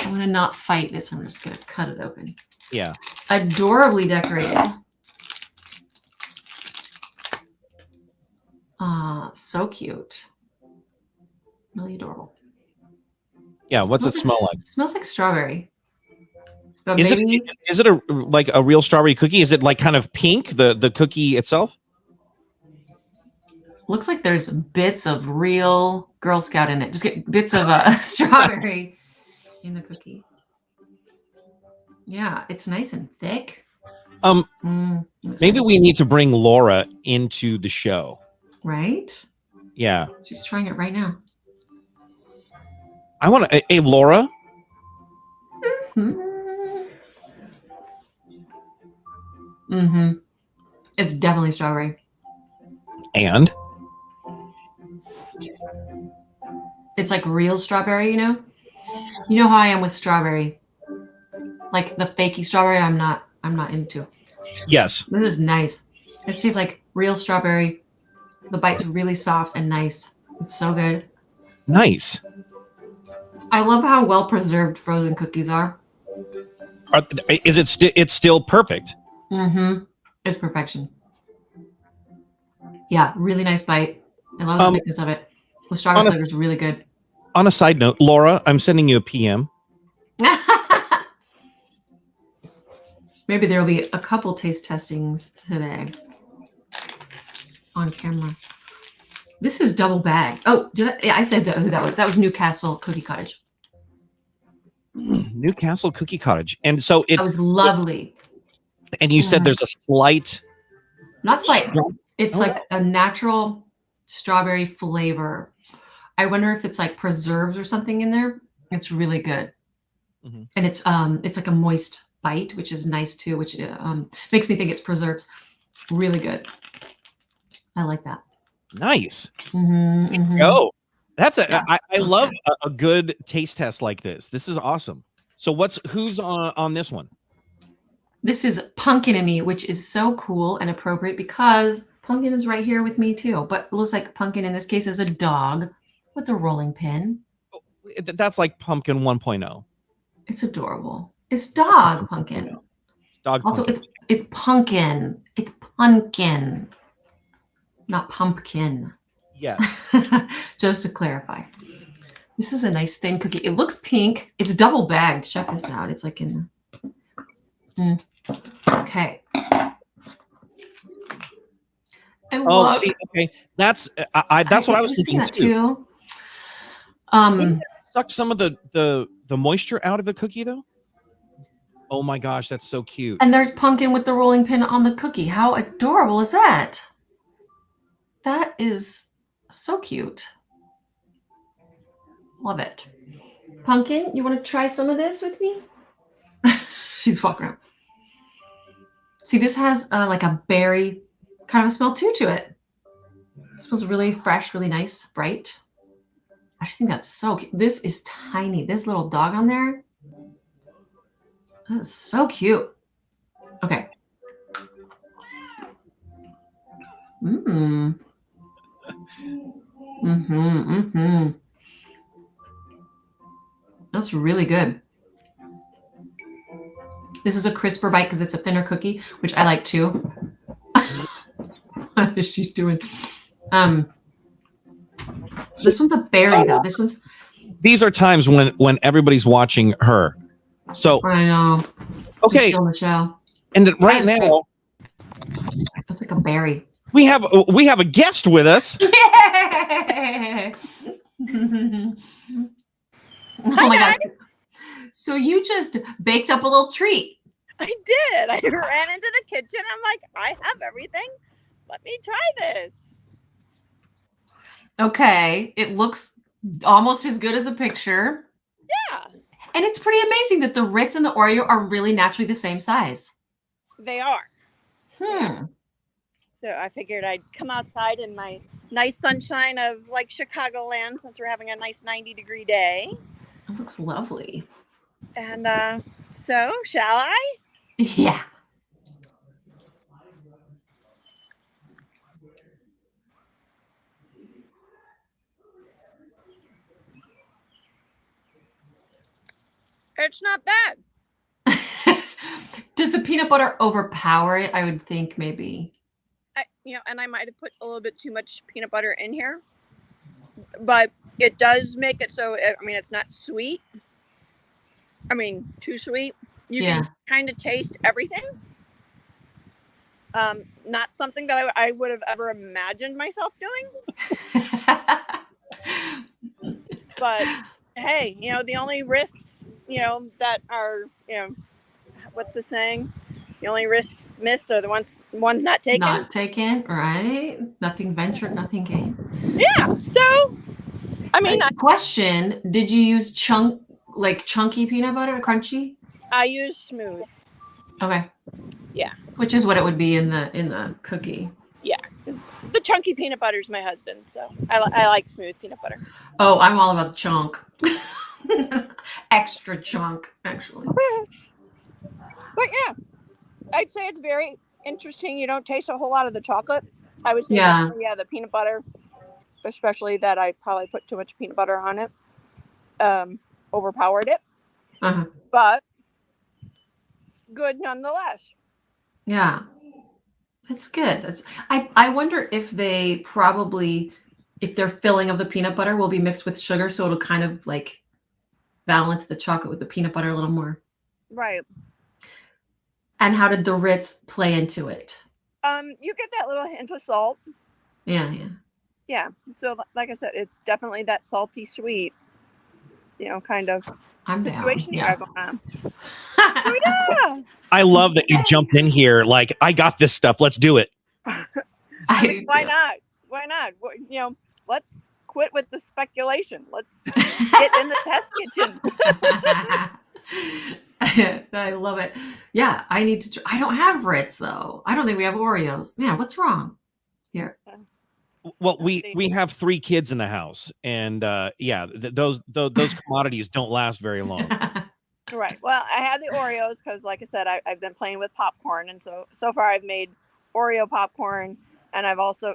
I'm gonna not fight this. I'm just gonna cut it open. Yeah. Adorably decorated. So cute. Really adorable. Yeah. What's it smell like? Smells like strawberry. Is it a like a real strawberry cookie? Is it like kind of pink, the cookie itself? Looks like there's bits of real Girl Scout in it. Just get bits of strawberry in the cookie. Yeah, it's nice and thick. Maybe we need to bring Laura into the show. Right? Yeah. She's trying it right now. I want to. Hey, Laura. It's definitely strawberry. And it's like real strawberry, you know? You know how I am with strawberry. Like the fakey strawberry, I'm not into. Yes. This is nice. It tastes like real strawberry. The bite's really soft and nice. It's so good. Nice. I love how well preserved frozen cookies are. Is it it's still perfect? It's perfection. Yeah, really nice bite. I love the thickness of it. The strawberry flavor is really good. On a side note, Laura, I'm sending you a PM. Maybe there'll be a couple taste testings today on camera. This is double bag. Oh, I said who that was. That was Newcastle Cookie Cottage. Newcastle Cookie Cottage. And so That was lovely. And you said there's a slight. Not slight. It's like a natural strawberry flavor. I wonder if it's like preserves or something in there. It's really good. Mm-hmm. And it's like a moist bite, which is nice too, which makes me think it's preserves. Really good. I like that. Nice. Mm-hmm, mm-hmm. Go. That's I love a good taste test like this. This is awesome. So who's on this one? This is Pumpkin and Me, which is so cool and appropriate because Pumpkin is right here with me too. But it looks like Pumpkin in this case is a dog with a rolling pin. That's like Pumpkin 1.0. It's adorable. It's dog Pumpkin. It's dog. Also, Pumpkin. it's Pumpkin. It's Pumpkin, not pumpkin. Yes. Just to clarify. This is a nice thin cookie. It looks pink. It's double bagged. Check this out. It's like in the... Okay. Okay. That's what I was thinking too. Suck some of the moisture out of the cookie though. Oh my gosh, that's so cute. And there's Pumpkin with the rolling pin on the cookie. How adorable is that? That is so cute. Love it. Pumpkin, you want to try some of this with me? She's walking around. See, this has like a berry kind of a smell too to it. It smells really fresh, really nice, bright. I just think that's so cute. This is tiny. This little dog on there. That is so cute. Okay. That's really good. This is a crisper bite because it's a thinner cookie, which I like too. What is she doing? This one's a berry though. These are times when everybody's watching her. So I know. Okay. On the show. And right now, it's like a berry. We have a guest with us. Yay! Oh my gosh. So you just baked up a little treat. I did. I ran into the kitchen. I'm like, I have everything. Let me try this. Okay. It looks almost as good as the picture. Yeah. And it's pretty amazing that the Ritz and the Oreo are really naturally the same size. They are. Yeah. So I figured I'd come outside in my nice sunshine of like Chicagoland since we're having a nice 90-degree day. It looks lovely. And so, shall I? Yeah. It's not bad. Does the peanut butter overpower it? I would think maybe. And I might have put a little bit too much peanut butter in here, but it does make it so, it's not sweet. Too sweet. You can kind of taste everything. Not something that I would have ever imagined myself doing. But hey, the only risks, that are, what's the saying? The only risks missed are the ones not taken. Not taken, right? Nothing ventured, nothing gained. Yeah. So, question: did you use chunky peanut butter, crunchy? I use smooth. Okay. Yeah. Which is what it would be in the cookie. Yeah, the chunky peanut butter is my husband, so I like smooth peanut butter. Oh, I'm all about the chunk. Extra chunk, actually. But yeah, I'd say it's very interesting. You don't taste a whole lot of the chocolate. I would say, the peanut butter, especially that I probably put too much peanut butter on it, overpowered it. Uh-huh. But good nonetheless. Yeah, that's good. I wonder if they if their filling of the peanut butter will be mixed with sugar, so it'll kind of like balance the chocolate with the peanut butter a little more. Right. And how did the Ritz play into it? You get that little hint of salt. Yeah. Yeah. So like I said, it's definitely that salty sweet, kind of I'm situation down. you Yeah. got going on. Yeah. I love that you jumped in here like, I got this stuff. Let's do it. I mean, why not? Why not? Let's quit with the speculation. Let's get in the test kitchen. I love it. Yeah, I need to. I don't have Ritz though. I don't think we have Oreos. Man, what's wrong here? Well, we have 3 kids in the house, and those commodities don't last very long. Right. Well, I had the Oreos because, like I said, I've been playing with popcorn, and so far I've made Oreo popcorn, and I've also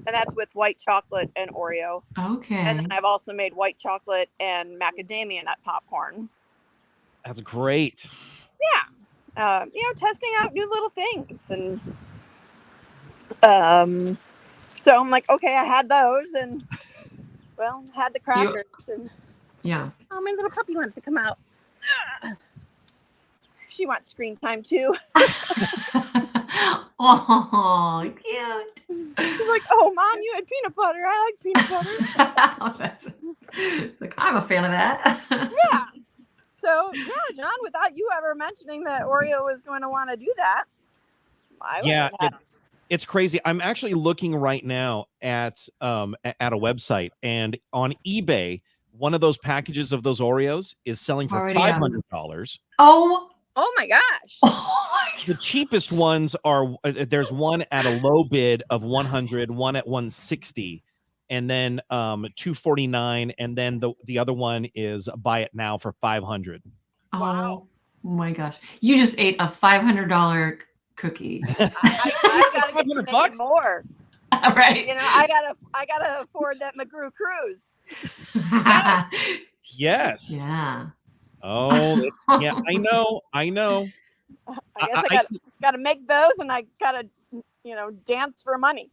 and that's with white chocolate and Oreo. Okay. And then I've also made white chocolate and macadamia nut popcorn. That's great. Yeah. Testing out new little things, and so I'm like, okay, I had those, and had the crackers, and yeah. oh, my little puppy wants to come out. She wants screen time too. Oh, cute. She's like, oh, Mom, you had peanut butter. I like peanut butter. It's like, I'm a fan of that. Yeah. So, yeah, John, without you ever mentioning that Oreo was going to want to do that, it's crazy. I'm actually looking right now at a website, and on eBay, one of those packages of those Oreos is selling for $500. Oh my gosh. The cheapest ones are there's one at a low bid of 100, one at 160, and then $249, and then the other one is buy it now for $500. Wow. Oh my gosh. You just ate a $500 cookie. I gotta get some making more. Right. I gotta afford that McGoo cruise. Yes. Yeah. Oh, yeah. I know. I guess I gotta make those, and I gotta, dance for money.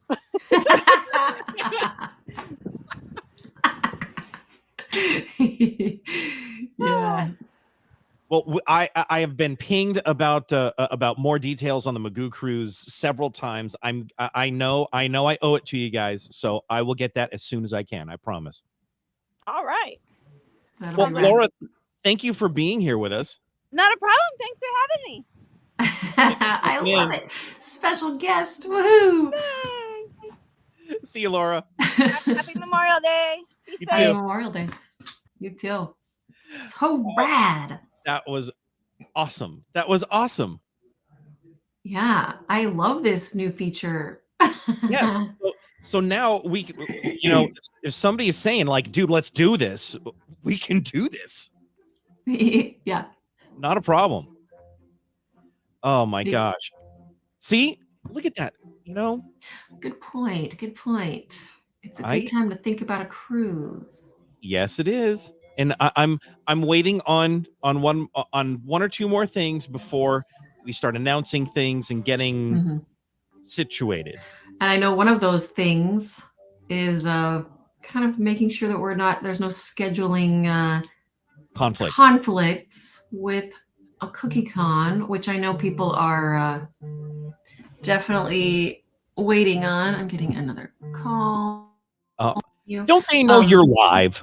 Yeah. Well, I have been pinged about more details on the McGoo cruise several times. I know I owe it to you guys, so I will get that as soon as I can. I promise. All right. Well, Laura, thank you for being here with us. Not a problem. Thanks for having me. I love it. Special guest. Woohoo! See you, Laura. Happy Memorial Day. Be safe. Happy Memorial Day. You too. So rad. That was awesome. That was awesome. Yeah, I love this new feature. Yes. So now we, if somebody is saying like, dude, let's do this, we can do this. Yeah. Not a problem. Oh my gosh. See, look at that. Good point. Good point. It's a great time to think about a cruise. Yes, it is. And I'm waiting on one or two more things before we start announcing things and getting situated. And I know one of those things is kind of making sure that there's no scheduling conflicts with a cookie con, which I know people are definitely waiting on. I'm getting another call. Don't they know you're live?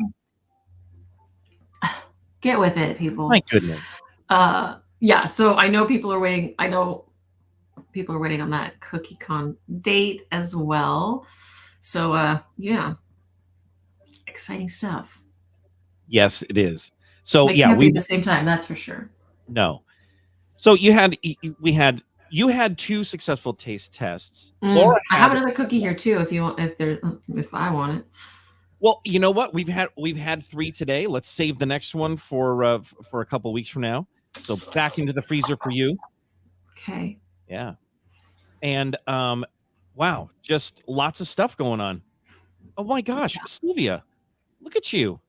Get with it, people. My goodness. Yeah, so I know people are waiting. I know people are waiting on that cookie con date as well. So yeah. Exciting stuff. Yes, it is. So they can't be at the same time, that's for sure. No. So you had 2 successful taste tests. Laura I have another cookie here too if I want it. Well, you know what? We've had 3 today. Let's save the next one for a couple weeks from now. So back into the freezer for you. Okay. Yeah. And wow, just lots of stuff going on. Oh my gosh, Sylvia, look at you.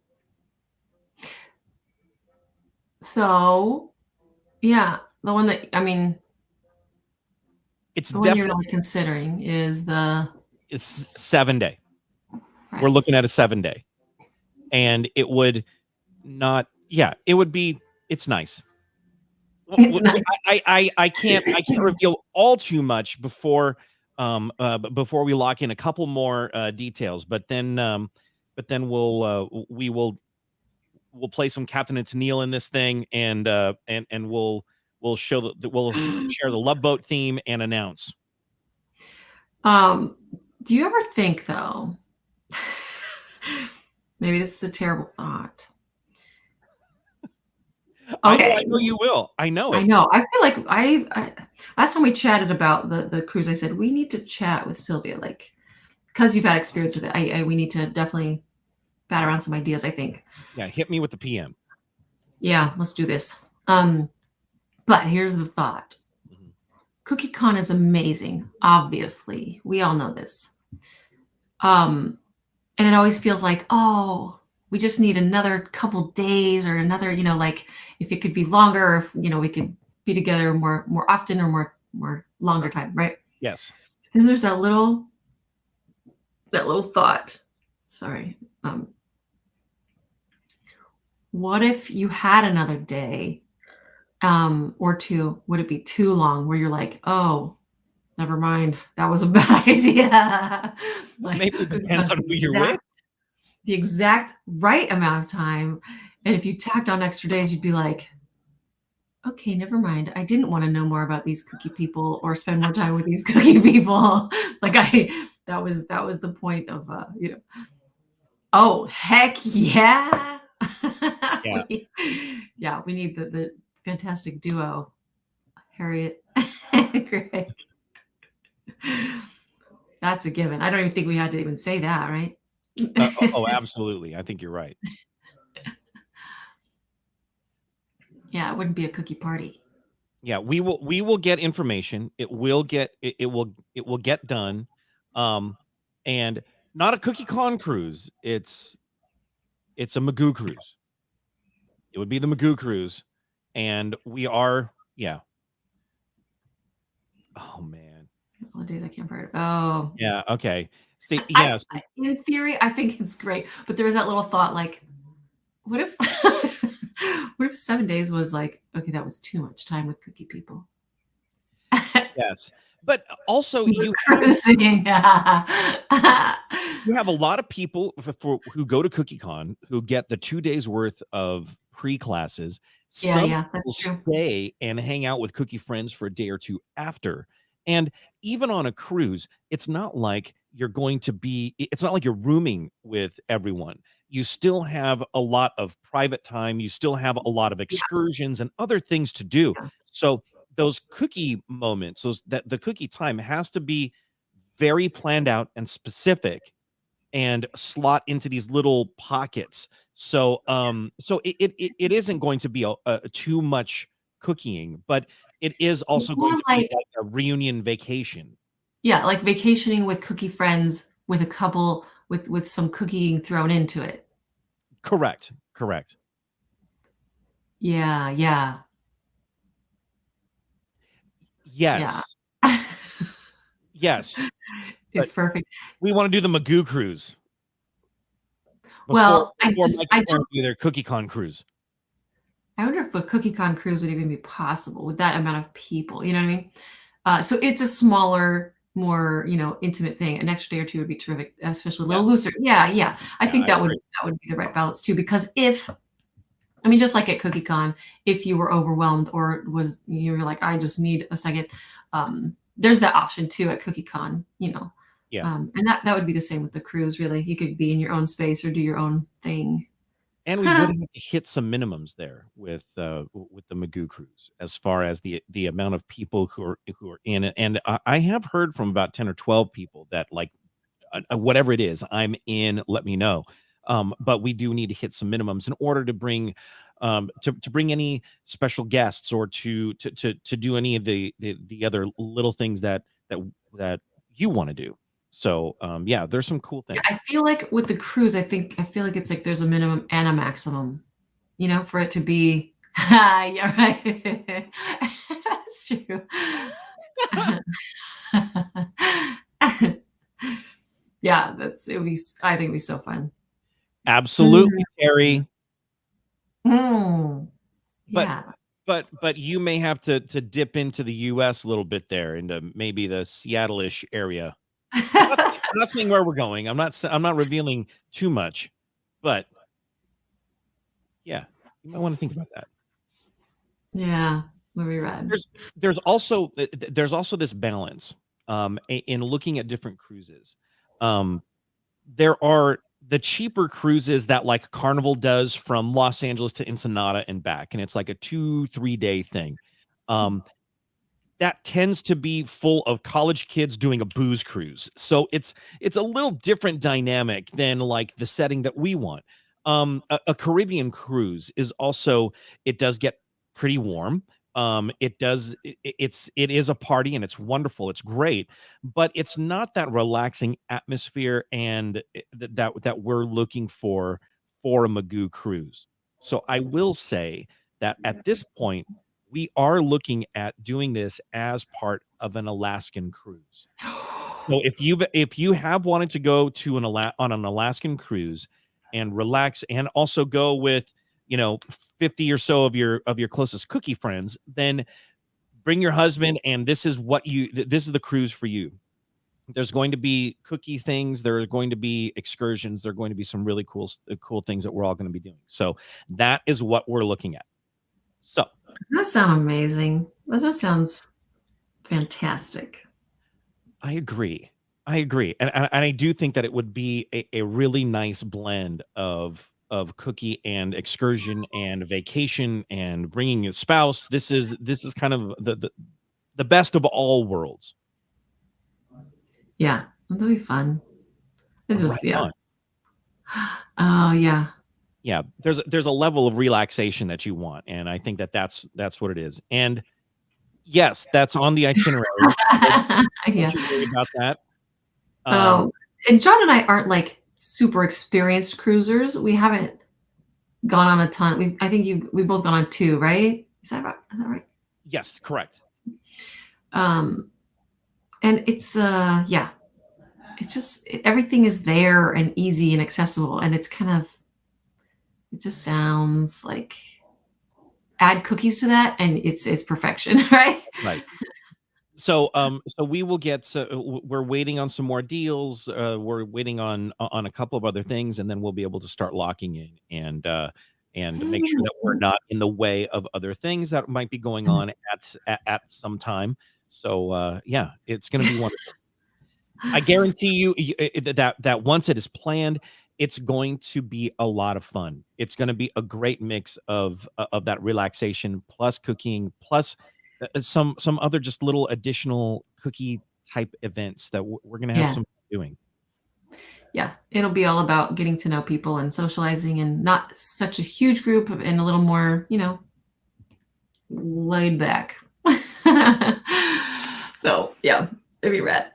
So, yeah, the one that it's the one you're really considering is it's 7-day. Right. We're looking at a 7-day, and it would not. Yeah, it would be. It's nice. It's nice. I can't reveal all too much before before we lock in a couple more details, but then we'll play some Captain and Tennille in this thing, and we'll show we'll share the Love Boat theme and announce. Do you ever think, though, maybe this is a terrible thought. Okay. I know you will. I know it. I know. I feel like I last time we chatted about the cruise, I said we need to chat with Sylvia, like, because you've had experience with it. We need to definitely bat around some ideas, I think. Yeah, hit me with the PM. Yeah, let's do this. But here's the thought. CookieCon is amazing, obviously. We all know this. And it always feels like, oh, we just need another couple days or another, like if it could be longer, or if, we could be together more often or more longer time, right? Yes. And there's that little thought. Sorry. What if you had another day or two? Would it be too long where you're like, oh, never mind, that was a bad idea? Like, maybe it depends on who you're with. The exact right amount of time. And if you tacked on extra days, you'd be like, okay, never mind. I didn't want to know more about these cookie people or spend more time with these cookie people. Like that was the point of oh, heck yeah. Yeah. We need the fantastic duo, Harriet and Greg. That's a given. I don't even think we had to even say that, right? Oh, absolutely. I think you're right. Yeah, it wouldn't be a cookie party. Yeah, we will get information. It will get done. And not a CookieCon cruise. It's a McGoo cruise. It would be the McGoo cruise, and we are Oh man. All the days I can't part. Oh. Yeah. Okay. See, yes. In theory, I think it's great, but there was that little thought, like, what if, what if 7 days was like, okay, that was too much time with cookie people. Yes, but also you have a lot of people who go to CookieCon who get the 2 days worth of pre-classes. Some will stay and hang out with cookie friends for a day or two after. And even on a cruise, it's not like you're rooming with everyone. You still have a lot of private time. You still have a lot of excursions and other things to do. So those cookie moments, the cookie time has to be very planned out and specific and slot into these little pockets. So it isn't going to be too much cookieing, but it is also going to be like a reunion vacation. Yeah, like vacationing with cookie friends with a couple with some cookieing thrown into it. Correct. Yeah. Yes. Yeah. Yes. It's perfect. We want to do the McGoo cruise. Before I don't do their CookieCon cruise. I wonder if a CookieCon cruise would even be possible with that amount of people. You know what I mean? So it's a smaller, more intimate thing. An extra day or two would be terrific, especially a little looser. Yeah. I think that would be the right balance too. Because just like at CookieCon, if you were overwhelmed or you're like, I just need a second, there's that option too at CookieCon. Yeah. And that would be the same with the cruise. Really, you could be in your own space or do your own thing. And we would have to hit some minimums there with the McGoo cruise as far as the amount of people who are in it. And I have heard from about 10 or 12 people that like whatever it is, I'm in, let me know. But we do need to hit some minimums in order to bring to bring any special guests or to do any of the other little things that you want to do. So there's some cool things. I feel like with the cruise, I feel like it's like there's a minimum and a maximum, for it to be. Yeah, right. That's true. Yeah, I think it'd be so fun. Absolutely, Terry. Yeah. But but you may have to dip into the US a little bit there, into maybe the Seattle-ish area. I'm not saying where we're going. I'm not revealing too much, but yeah, you might want to think about that. Yeah, we read. There's also this balance in looking at different cruises. There are the cheaper cruises that like Carnival does from Los Angeles to Ensenada and back, and it's like a 2-3 day thing. That tends to be full of college kids doing a booze cruise. So it's a little different dynamic than like the setting that we want. A Caribbean cruise is also, it does get pretty warm. It is a party and it's wonderful. It's great, but it's not that relaxing atmosphere and that we're looking for a McGoo cruise. So I will say that at this point, we are looking at doing this as part of an Alaskan cruise. So if you have wanted to go to on an Alaskan cruise and relax and also go with 50 or so of your closest cookie friends, then bring your husband, and this is the cruise for you. There's going to be cookie things, there are going to be excursions, there are going to be some really cool things that we're all going to be doing. So that is what we're looking at. So that sounds amazing. That just sounds fantastic. I agree. And I do think that it would be a really nice blend of cookie and excursion and vacation and bringing a spouse. This is kind of the best of all worlds. Yeah, that'll be fun. It's just, Right yeah. on. Oh, yeah. Yeah, there's a level of relaxation that you want, and I think that's what it is. And yes, that's on the itinerary. Yeah. Don't you worry about that. And John and I aren't like super experienced cruisers. We haven't gone on a ton. I think we've both gone on 2, right? Is that right? Yes, correct. And it's yeah, it's just everything is there and easy and accessible, and it's kind of, it just sounds like add cookies to that and it's perfection, right? Right. So we will get, we're waiting on some more deals. We're waiting on a couple of other things, and then we'll be able to start locking in and make sure that we're not in the way of other things that might be going on at some time. So yeah, it's going to be wonderful. I guarantee you that once it is planned, it's going to be a lot of fun. It's going to be a great mix of that relaxation plus cooking plus some other just little additional cookie type events that we're going to have some fun doing. Yeah, it'll be all about getting to know people and socializing, and not such a huge group and a little more, laid back. So yeah, it'd be rad.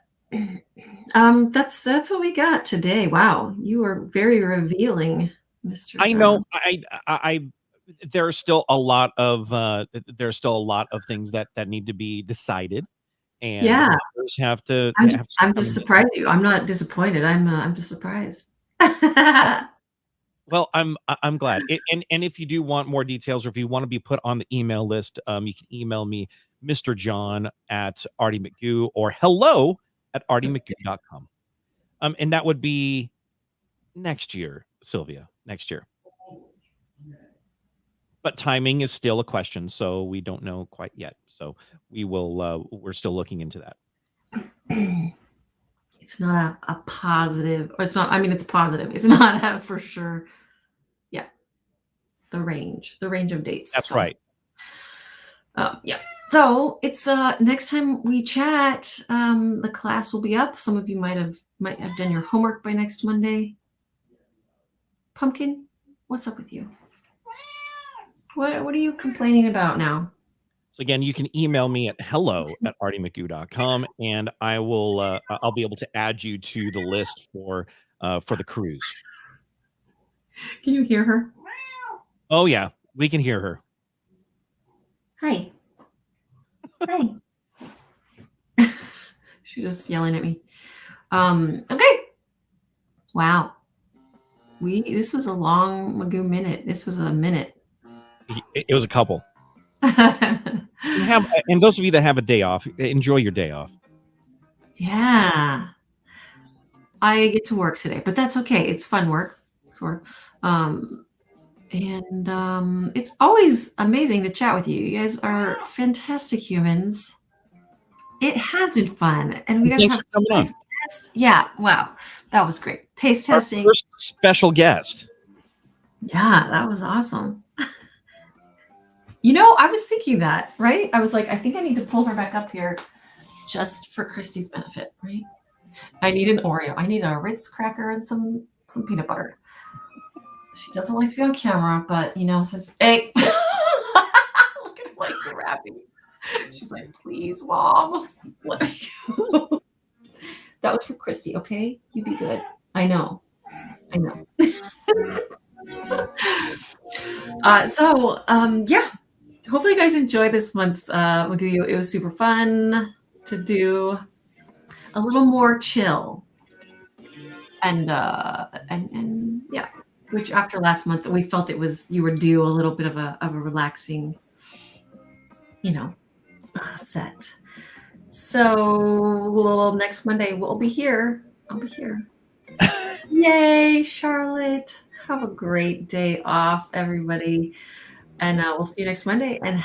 That's what we got today. Wow, you are very revealing, Mr. I John. know. I there's still a lot of things that need to be decided, and yeah, others have to. I'm just surprised you. I'm not disappointed. I'm just surprised. Well, I'm glad. And if you do want more details, or if you want to be put on the email list, you can email me, Mr. John at Arty McGoo, or hello@artymcgoo.com. And that would be next year, Sylvia, next year. But timing is still a question, so we don't know quite yet. So we will. We're still looking into that. It's not a positive, or it's not. I mean, it's positive. It's not a for sure. Yeah, the range of dates. That's right. Yeah. So it's next time we chat, the class will be up. Some of you might have done your homework by next Monday. Pumpkin, what's up with you? What are you complaining about now? So again, you can email me at hello@artymcgoo.com, and I will I'll be able to add you to the list for the cruise. Can you hear her? Oh yeah, we can hear her. Hi. Hi. She's just yelling at me. Okay. Wow. This was a long McGoo minute. This was a minute. It was a couple. And those of you that have a day off, enjoy your day off. Yeah. I get to work today, but that's okay. It's fun work, sort of. It's always amazing to chat with you. You guys are fantastic humans. It has been fun, and we got to Thanks have for coming on. tests. Yeah, wow, that was great. Taste Our testing. first special guest. Yeah, that was awesome. You know, I was thinking that, right? I was like, I think I need to pull her back up here just for Christy's benefit, right? I need an Oreo. I need a Ritz cracker and some peanut butter. She doesn't like to be on camera, but you know, since hey, look at her like grabbing. She's like, please, Mom, let me go. That was for Christy, okay? You be good. I know. Yeah. Hopefully you guys enjoyed this month's McGoo. It was super fun to do a little more chill. And yeah, which after last month we felt you were due a little bit of a relaxing, set. So next Monday we'll be here. I'll be here. Yay, Charlotte. Have a great day off, everybody. And we'll see you next Monday. And